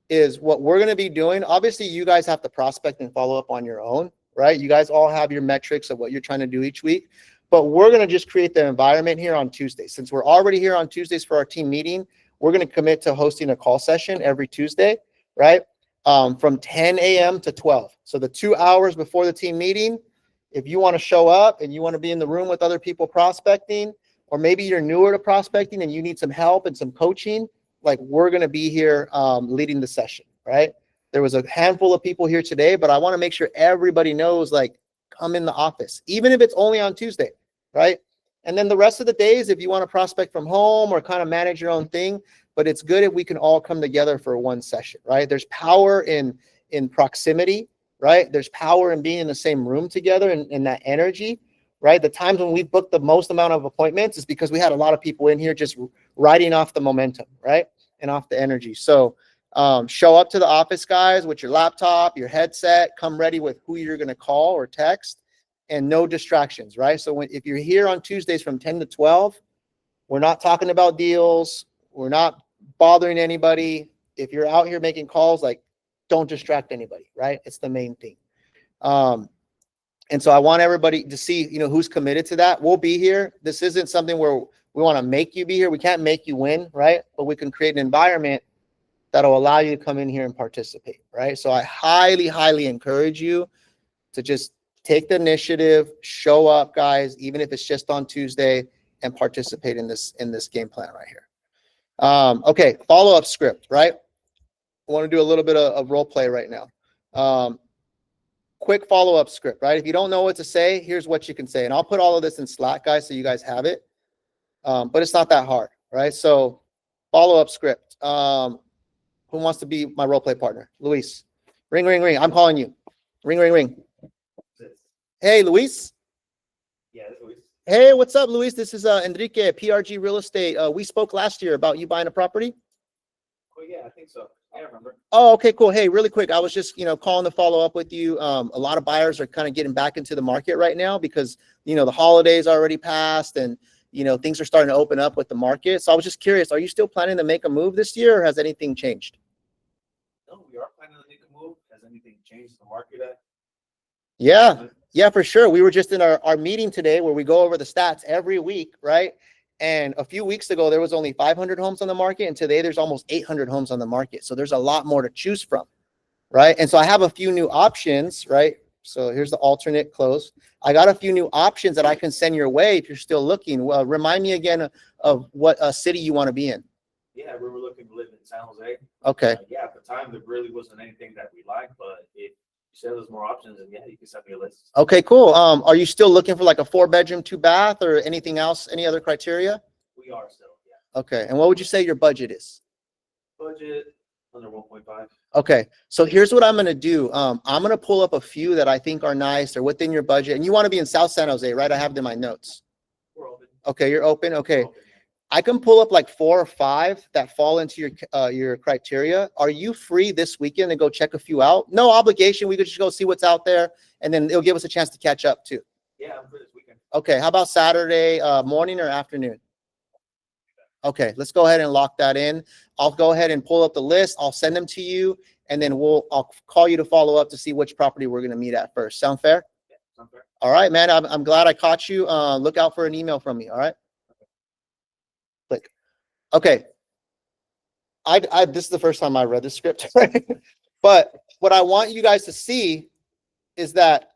Speaker 1: is what we're going to be doing. Obviously, you guys have to prospect and follow up on your own, right? You guys all have your metrics of what you're trying to do each week, but we're going to just create the environment here on Tuesdays. Since we're already here on Tuesdays for our team meeting, we're going to commit to hosting a call session every Tuesday, right? From 10 a.m. to 12. So the 2 hours before the team meeting, if you want to show up and you want to be in the room with other people prospecting, or maybe you're newer to prospecting and you need some help and some coaching, like we're going to be here leading the session, right? There was a handful of people here today, but I want to make sure everybody knows, like, come in the office, even if it's only on Tuesday, right? And then the rest of the days, if you want to prospect from home or kind of manage your own thing, but it's good if we can all come together for one session, right? There's power in proximity, right? There's power in being in the same room together and that energy, right? The times when we booked the most amount of appointments is because we had a lot of people in here just riding off the momentum, right? And off the energy. So show up to the office, guys, with your laptop, your headset, come ready with who you're going to call or text, and no distractions, right? So if you're here on Tuesdays from 10 to 12, we're not talking about deals. We're not bothering anybody. If you're out here making calls, like, don't distract anybody, right? It's the main thing. And so I want everybody to see, you know, who's committed to that. We'll be here. This isn't something where we want to make you be here. We can't make you win, right? But we can create an environment that'll allow you to come in here and participate, right? So I highly, highly encourage you to just take the initiative, show up, guys, even if it's just on Tuesday, and participate in this game plan right here. Okay, follow-up script, right? I want to do a little bit of role play right now. Quick follow-up script, right? If you don't know what to say, here's what you can say. And I'll put all of this in Slack, guys, so you guys have it. But it's not that hard, right? So follow-up script. Who wants to be my role play partner? Luis. Ring, ring, ring. I'm calling you. Ring, ring, ring. Hey, Luis.
Speaker 8: Yeah, Luis.
Speaker 1: Hey, what's up, Luis? This is Enrique, PRG Real Estate. We spoke last year about you buying a property.
Speaker 8: Oh, yeah, I think so. I remember.
Speaker 1: Oh, okay, cool. Hey, really quick, I was just, calling to follow up with you. A lot of buyers are kind of getting back into the market right now because, the holidays already passed and, things are starting to open up with the market. So I was just curious, are you still planning to make a move this year or has anything changed?
Speaker 8: No, we are planning to make a move. Has anything changed in the market?
Speaker 1: Yeah, for sure. We were just in our meeting today where we go over the stats every week, right? And a few weeks ago, there was only 500 homes on the market. And today there's almost 800 homes on the market. So there's a lot more to choose from, right? And so I have a few new options, right? So here's the alternate close. I got a few new options that I can send your way if you're still looking. Well, remind me again of what city you want to be in.
Speaker 8: Yeah, we were looking to live in San Jose.
Speaker 1: Okay.
Speaker 8: Yeah, at the time, there really wasn't anything that we liked, but if you said there's more options, then yeah, you can send me a list.
Speaker 1: Okay, cool. Are you still looking for like a 4-bedroom, 2-bath or anything else? Any other criteria?
Speaker 8: We are still, yeah.
Speaker 1: Okay. And what would you say your budget is?
Speaker 8: Budget under 1.5.
Speaker 1: Okay. So here's what I'm going to do. I'm going to pull up a few that I think are nice or within your budget. And you want to be in South San Jose, right? I have them in my notes.
Speaker 8: We're open.
Speaker 1: Okay. You're open. Okay.
Speaker 8: We're open, yeah.
Speaker 1: I can pull up like 4 or 5 that fall into your criteria. Are you free this weekend to go check a few out? No obligation. We could just go see what's out there, and then it'll give us a chance to catch up too.
Speaker 8: Yeah, I'm free this weekend.
Speaker 1: Okay. How about Saturday morning or afternoon? Okay. Let's go ahead and lock that in. I'll go ahead and pull up the list. I'll send them to you, and then I'll call you to follow up to see which property we're going to meet at first. Sound fair?
Speaker 8: Yeah, sounds fair.
Speaker 1: All right, man. I'm glad I caught you. Look out for an email from me. All right. Click. Okay. This is the first time I read the script, but what I want you guys to see is that,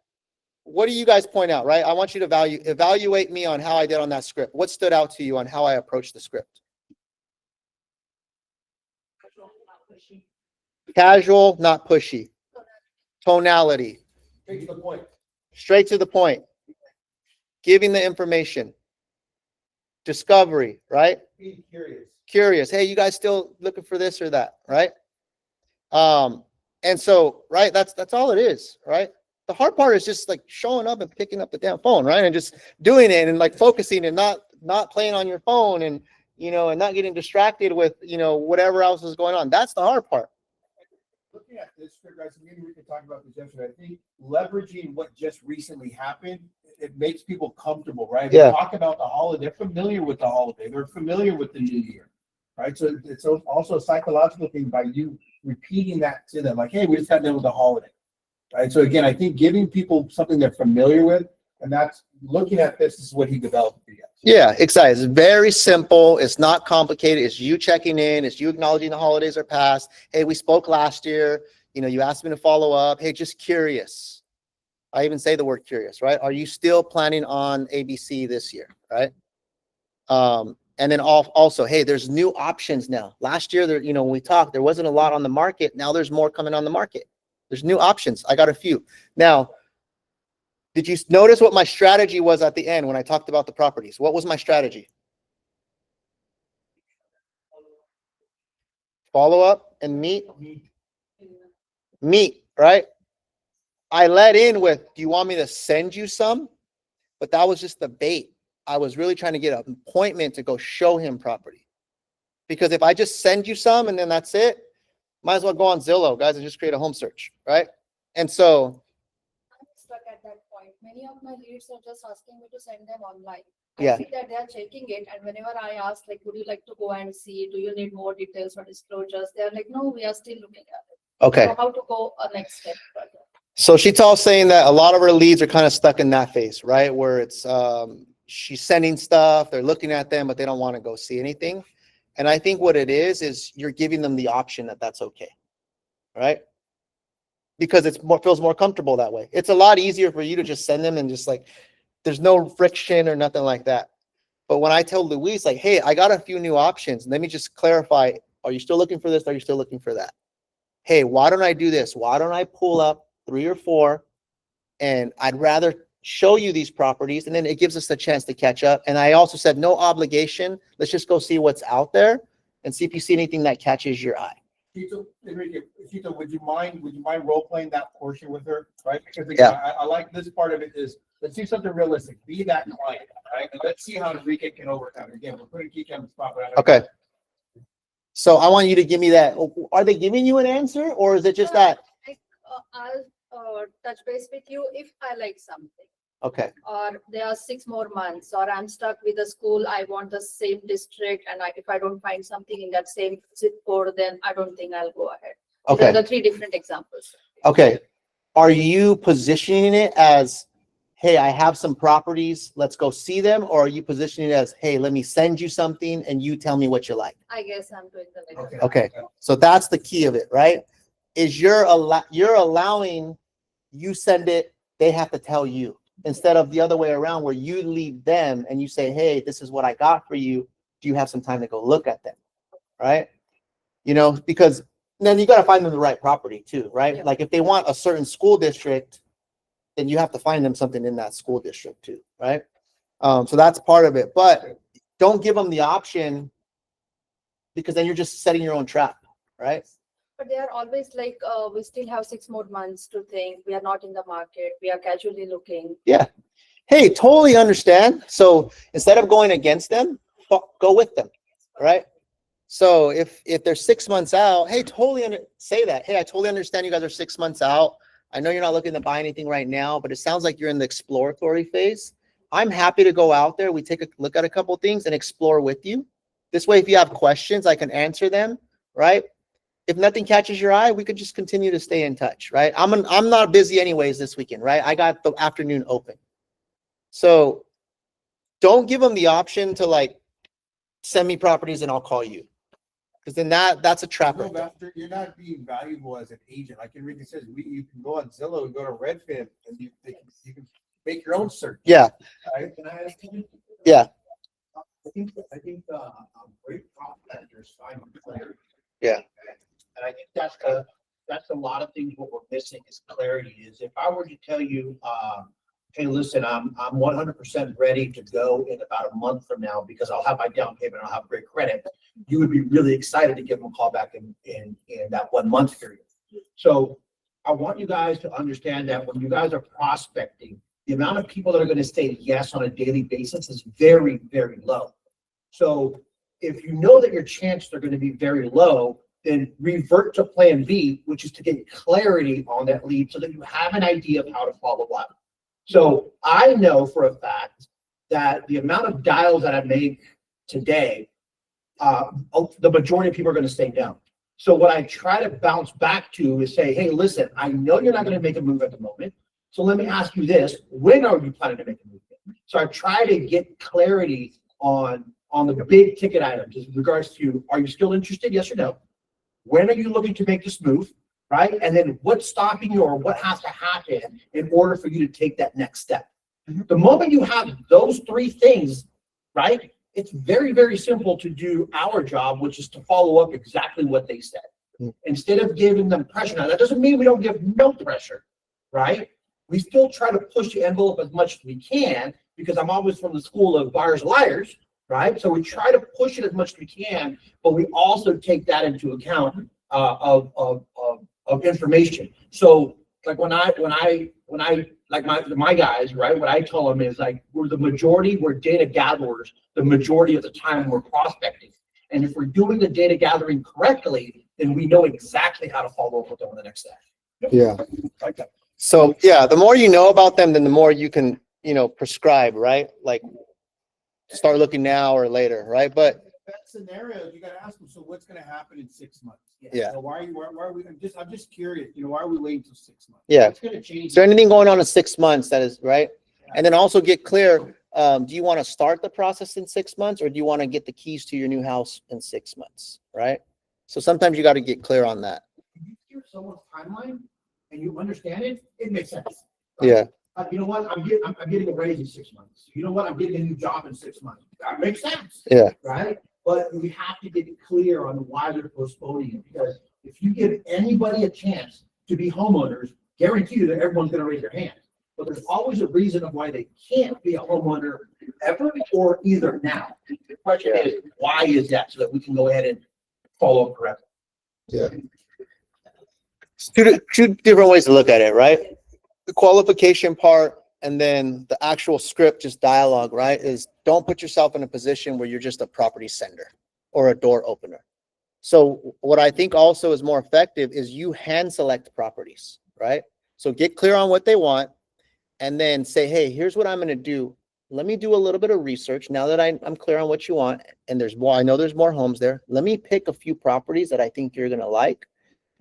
Speaker 1: what do you guys point out, right? I want you to evaluate me on how I did on that script. What stood out to you on how I approached the script? Casual, not pushy. Tonality,
Speaker 3: Straight to the point.
Speaker 1: straight to the point. Giving the information. Discovery, right?
Speaker 3: Being curious.
Speaker 1: Curious. Hey, you guys still looking for this or that, right? And so, right, that's all it is, right? The hard part is just like showing up and picking up the damn phone, right? And just doing it and like focusing and not playing on your phone and, and not getting distracted with, whatever else is going on. That's the hard part.
Speaker 3: Looking at this, guys, maybe we can talk about this yesterday. I think leveraging what just recently happened, it makes people comfortable, right?
Speaker 1: Yeah.
Speaker 3: We talk about the holiday. They're familiar with the holiday. They're familiar with the new year, right? So it's also a psychological thing by you repeating that to them, like, hey, we just got done with the holiday, right? So again, I think giving people something they're familiar with, and that's looking at this is what he developed for you.
Speaker 1: Yeah, exactly. It's very simple. It's not complicated. It's you checking in. It's you acknowledging the holidays are past. Hey, we spoke last year. You asked me to follow up. Hey, just curious. I even say the word curious, right? Are you still planning on ABC this year, right? And then also, hey, there's new options now. Last year, when we talked, there wasn't a lot on the market. Now there's more coming on the market. There's new options. I got a few. Now, did you notice what my strategy was at the end when I talked about the properties? What was my strategy? Follow up and meet, right? I led in with, do you want me to send you some? But that was just the bait. I was really trying to get an appointment to go show him property. Because if I just send you some and then that's it, might as well go on Zillow, guys, and just create a home search, right? And so
Speaker 6: I'm stuck at that point. Many of my leads are just asking me to send them online.
Speaker 1: Yeah.
Speaker 6: I see that they're checking it, and whenever I ask, like, would you like to go and see? Do you need more details or disclosures? They're like, no, we are still looking at it.
Speaker 1: okay.
Speaker 6: So how to go next step further?
Speaker 1: So Sheetal's saying that a lot of her leads are kind of stuck in that phase, right? Where it's she's sending stuff, they're looking at them, but they don't want to go see anything. And I think what it is you're giving them the option that that's okay, right? Because feels more comfortable that way. It's a lot easier for you to just send them and just like, there's no friction or nothing like that. But when I tell Luis, like, hey, I got a few new options. Let me just clarify. Are you still looking for this? Are you still looking for that? Hey, why don't I do this? Why don't I pull up 3 or 4 and I'd rather show you these properties, and then it gives us a chance to catch up. And I also said, no obligation. Let's just go see what's out there and see if you see anything that catches your eye.
Speaker 3: Enrique, would you mind role playing that portion with her, right? Because again, I like this part of it is, let's do something realistic. Be that client, right? And let's see how Enrique can overcome it. Again, we're putting Kiki on the spot.
Speaker 1: Okay. So I want you to give me that. Are they giving you an answer, or is it just that?
Speaker 6: I'll touch base with you if I like something.
Speaker 1: Okay.
Speaker 6: Or there are 6 more months, or I'm stuck with a school. I want the same district, and if I don't find something in that same zip code, then I don't think I'll go ahead.
Speaker 1: Okay.
Speaker 6: These are the 3 different examples.
Speaker 1: Okay. Are you positioning it as, hey, I have some properties, let's go see them? Or are you positioning it as, hey, let me send you something and you tell me what you like?
Speaker 6: I guess I'm doing the latter.
Speaker 1: Okay. So that's the key of it, right? Is you're allowing, you send it, they have to tell you instead of the other way around where you lead them and you say, hey, this is what I got for you. Do you have some time to go look at them? Right? You know, because then you got to find them the right property too, right?
Speaker 6: Yeah.
Speaker 1: Like if they want a certain school district, then you have to find them something in that school district too, right? So that's part of it, but don't give them the option because then you're just setting your own trap, right?
Speaker 6: But they are always like, we still have 6 more months to think. We are not in the market. We are casually looking.
Speaker 1: Hey, totally understand. So instead of going against them, go with them, right? So if they're 6 months out, hey, say that. Hey, I totally understand you guys are 6 months out. I know you're not looking to buy anything right now, but it sounds like you're in the exploratory phase. I'm happy to go out there. We take a look at a couple things and explore with you. This way, if you have questions, I can answer them, right? If nothing catches your eye, we could just continue to stay in touch, right? I'm not busy anyways this weekend, right? I got the afternoon open. So don't give them the option to like send me properties and I'll call you. Because then that's a trap.
Speaker 3: No,
Speaker 1: Right there.
Speaker 3: Master, you're not being valuable as an agent. Like Enrique says, you can go on Zillow and go to Redfin and you can make your own search.
Speaker 1: Yeah.
Speaker 3: Right? Can I ask you?
Speaker 1: Yeah.
Speaker 9: I think great prospectors find clarity.
Speaker 1: Yeah.
Speaker 9: And I think that's a lot of things what we're missing is clarity. Is if I were to tell you, hey, listen, I'm 100% ready to go in about a month from now because I'll have my down payment, I'll have great credit. You would be really excited to give them a call back in that 1 month period. So I want you guys to understand that when you guys are prospecting, the amount of people that are going to say yes on a daily basis is very, very low. So if you know that your chances are going to be very low, then revert to plan B, which is to get clarity on that lead so that you have an idea of how to follow up. So I know for a fact that the amount of dials that I make today, the majority of people are going to say no. So what I try to bounce back to is say, hey, listen, I know you're not going to make a move at the moment. So let me ask you this, when are you planning to make a move? So I try to get clarity on the big ticket items in regards to, are you still interested? Yes or no? When are you looking to make this move? Right? And then what's stopping you or what has to happen in order for you to take that next step? The moment you have those 3 things, right? It's very, very simple to do our job, which is to follow up exactly what they said. Instead of giving them pressure. Now, that doesn't mean we don't give no pressure, right? We still try to push the envelope as much as we can because I'm always from the school of buyers and liars, right? So we try to push it as much as we can, but we also take that into account of information. So like when I like my guys, right? What I tell them is like, we're data gatherers. The majority of the time we're prospecting. And if we're doing the data gathering correctly, then we know exactly how to follow up with them on the next step.
Speaker 1: Yeah.
Speaker 9: Like that.
Speaker 1: So yeah, the more you know about them, then the more you can, prescribe, right? Like start looking now or later, right? But
Speaker 3: That scenario, you gotta ask them, so what's gonna happen in 6 months?
Speaker 1: Yeah.
Speaker 3: So why are we, I'm just curious, why are we waiting till 6 months?
Speaker 1: Yeah.
Speaker 3: What's gonna change?
Speaker 1: is there anything going on in 6 months that is right? And then also get clear. Do you want to start the process in 6 months or do you want to get the keys to your new house in 6 months? Right. So sometimes you got to get clear on that.
Speaker 9: If you hear someone's timeline and you understand it, it makes sense.
Speaker 1: Yeah.
Speaker 9: You know what? I'm getting a raise in 6 months. You know what? I'm getting a new job in 6 months. That makes sense.
Speaker 1: Yeah.
Speaker 9: Right? But we have to get clear on why they're postponing it, because if you give anybody a chance to be homeowners, guarantee you that everyone's going to raise their hand. But there's always a reason of why they can't be a homeowner ever or either now. The question is, why is that? So that we can go ahead and follow up correctly.
Speaker 1: Yeah. Two different ways to look at it, right? The qualification part and then the actual script, just dialogue, right? Is don't put yourself in a position where you're just a property sender or a door opener. So what I think also is more effective is you hand select properties, right? So get clear on what they want and then say, hey, here's what I'm going to do. Let me do a little bit of research now that I'm clear on what you want. And I know there's more homes there. Let me pick a few properties that I think you're going to like.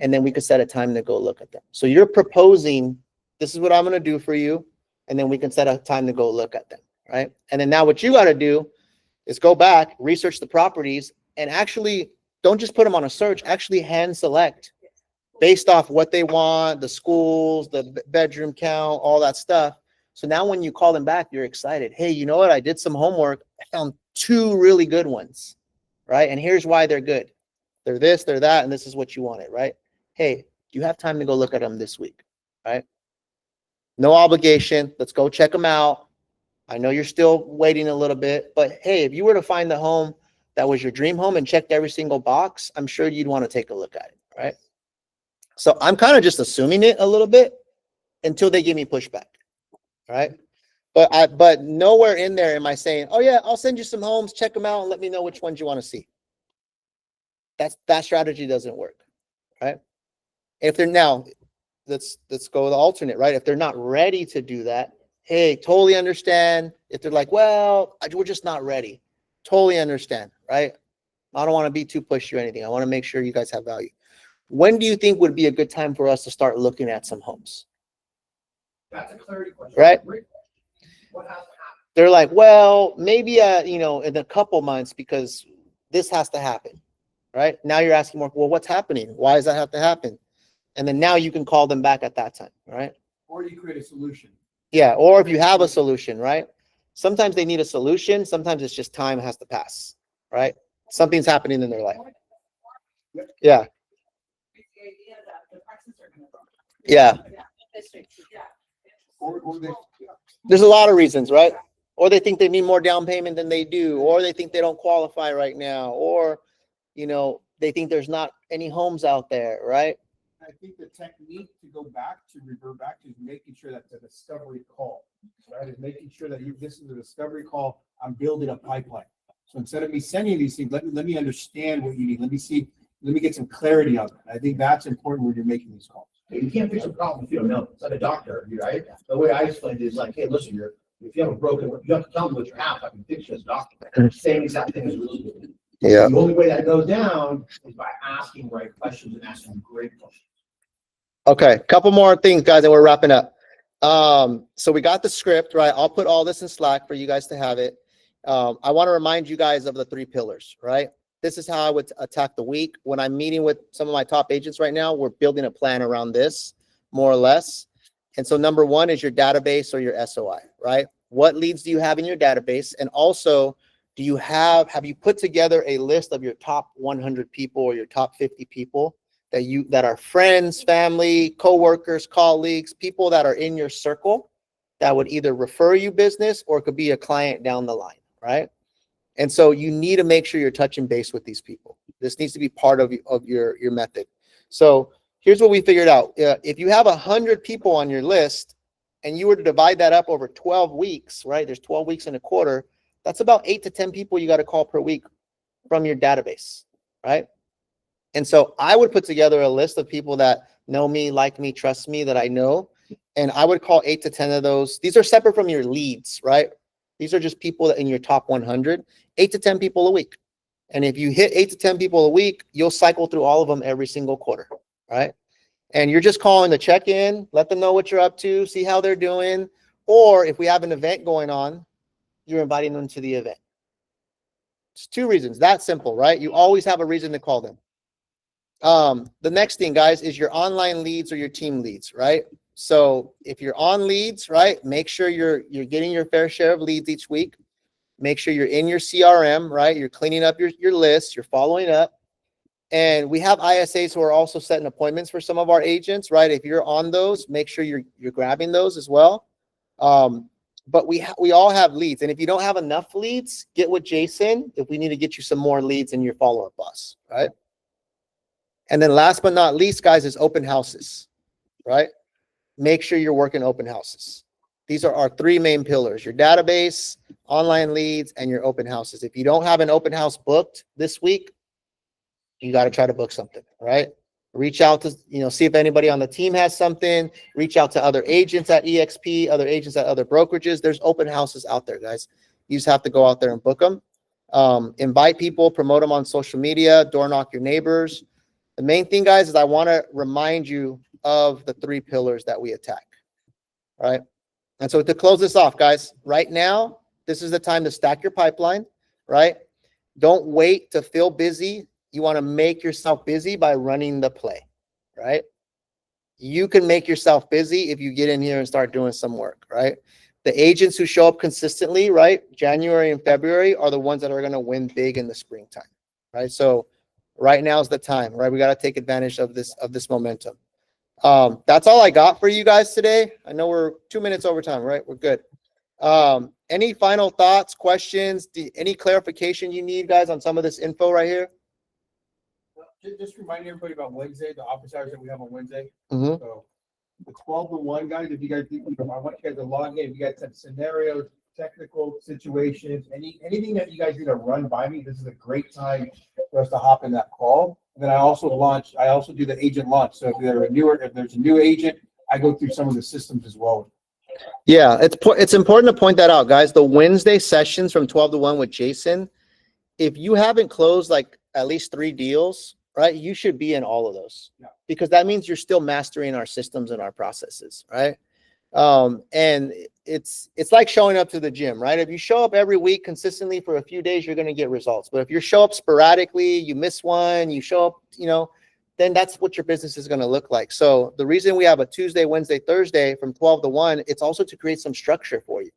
Speaker 1: And then we could set a time to go look at them. So you're proposing, this is what I'm going to do for you. And then we can set a time to go look at them, right? And then now what you got to do is go back, research the properties, and actually don't just put them on a search, actually hand select based off what they want, the schools, the bedroom count, all that stuff. So now when you call them back, you're excited. Hey, you know what? I did some homework. I found 2 really good ones, right? And here's why they're good. They're this, they're that, and this is what you wanted, right? Hey, do you have time to go look at them this week, right? No obligation. Let's go check them out. I know you're still waiting a little bit, but hey, if you were to find the home that was your dream home and checked every single box, I'm sure you'd want to take a look at it, right? So I'm kind of just assuming it a little bit until they give me pushback, right? But nowhere in there am I saying, oh yeah, I'll send you some homes, check them out, and let me know which ones you want to see. That strategy doesn't work, right? If they're now, let's go the alternate, right? If they're not ready to do that, hey, totally understand. If they're like, well, we're just not ready, totally understand, right? I don't want to be too pushy or anything. I want to make sure you guys have value. When do you think would be a good time for us to start looking at some homes?
Speaker 9: That's a clarity question.
Speaker 1: Right?
Speaker 9: What has to happen?
Speaker 1: They're like, well, maybe in a couple months because this has to happen, right? Now you're asking more, well, what's happening? Why does that have to happen? And then now you can call them back at that time, right?
Speaker 3: Or you create a solution.
Speaker 1: Yeah, or if you have a solution, right? Sometimes they need a solution. Sometimes it's just time has to pass, right? Something's happening in their life. Yeah. Yeah.
Speaker 3: Or they,
Speaker 1: There's a lot of reasons, right? Or they think they need more down payment than they do, or they think they don't qualify right now, or, they think there's not any homes out there, right?
Speaker 3: I think the technique to revert back to is making sure that's a discovery call, right? Is making sure that this is a discovery call. I'm building a pipeline. So instead of me sending these things, let me understand what you need. Let me get some clarity on it. I think that's important when you're making these calls.
Speaker 9: You can't fix a problem if you don't know. It's like a doctor, right? The way I explained it is like, hey, listen, if you have a broken, you have to tell me what you have. I can fix you as a doctor. Same exact thing as real estate.
Speaker 1: Yeah.
Speaker 9: The only way that goes down is by asking right questions and asking great questions.
Speaker 1: Okay, couple more things, guys, and we're wrapping up. So we got the script, right? I'll put all this in Slack for you guys to have it. I want to remind you guys of the 3 pillars, right? This is how I would attack the week. When I'm meeting with some of my top agents right now, we're building a plan around this, more or less. And so number 1 is your database or your SOI, right? What leads do you have in your database? And also, have you put together a list of your top 100 people or your top 50 people that are friends, family, coworkers, colleagues, people that are in your circle that would either refer you business or could be a client down the line, right? And so you need to make sure you're touching base with these people. This needs to be part of your method. So here's what we figured out. If you have 100 people on your list and you were to divide that up over 12 weeks, right? There's 12 weeks in a quarter. That's about 8 to 10 people you got to call per week from your database, right? And so I would put together a list of people that know me, like me, trust me, that I know. And I would call 8 to 10 of those. These are separate from your leads, right? These are just people that in your top 100, 8 to 10 people a week. And if you hit 8 to 10 people a week, you'll cycle through all of them every single quarter, right? And you're just calling to check in, let them know what you're up to, see how they're doing. Or if we have an event going on, you're inviting them to the event. It's 2 reasons. That simple, right? You always have a reason to call them. The next thing, guys, is your online leads or your team leads, right? So if you're on leads, right, make sure you're getting your fair share of leads each week. Make sure you're in your CRM, right? You're cleaning up your list, you're following up. And we have ISAs who are also setting appointments for some of our agents, right? If you're on those, make sure you're grabbing those as well. But we all have leads. And if you don't have enough leads, get with Jason if we need to get you some more leads in your follow-up bus, right? And then last but not least, guys, is open houses, right? Make sure you're working open houses. These are our 3 main pillars: your database, online leads, and your open houses. If you don't have an open house booked this week, you got to try to book something, right? Reach out to, see if anybody on the team has something. Reach out to other agents at EXP, other agents at other brokerages. There's open houses out there, guys. You just have to go out there and book them. Invite people, promote them on social media, door knock your neighbors. The main thing, guys, is I want to remind you of the 3 pillars that we attack, right? And so to close this off, guys, right now, this is the time to stack your pipeline, right? Don't wait to feel busy. You want to make yourself busy by running the play, right? You can make yourself busy if you get in here and start doing some work, right? The agents who show up consistently, right? January and February are the ones that are going to win big in the springtime, right? So right now is the time, right? We got to take advantage of this momentum. That's all I got for you guys today. I know we're 2 minutes over time, right? We're good. Any final thoughts, questions, any clarification you need, guys, on some of this info right here?
Speaker 3: Just remind everybody about Wednesday, the office hours that we have on Wednesday.
Speaker 1: Mhm.
Speaker 3: So the 12 to 1, guys, if you guys, I want you guys to log in. If you guys have scenarios, technical situations, anything that you guys need to run by me, this is a great time for us to hop in that call. And then I also do the agent launch. So if there's a new agent, I go through some of the systems as well.
Speaker 1: Yeah, it's important to point that out, guys. The Wednesday sessions from 12 to 1 with Jason, if you haven't closed like at least 3 deals, right, you should be in all of those.
Speaker 3: Yeah.
Speaker 1: Because that means you're still mastering our systems and our processes, right? And it's like showing up to the gym, right? If you show up every week consistently for a few days, you're going to get results. But if you show up sporadically, you miss one, you show up, then that's what your business is going to look like. So the reason we have a Tuesday, Wednesday, Thursday from 12 to 1, it's also to create some structure for you,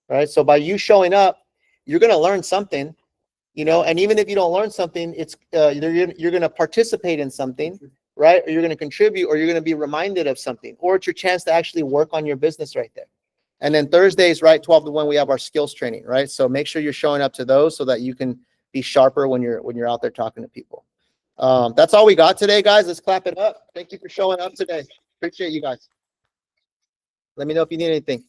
Speaker 1: right? So by you showing up, you're going to learn something, and even if you don't learn something, it's you're going to participate in something, right? Or you're going to contribute, or you're going to be reminded of something, or it's your chance to actually work on your business right there. And then Thursdays, right, 12 to 1, we have our skills training, right? So make sure you're showing up to those so that you can be sharper when you're out there talking to people. That's all we got today, guys. Let's clap it up. Thank you for showing up today. Appreciate you guys. Let me know if you need anything.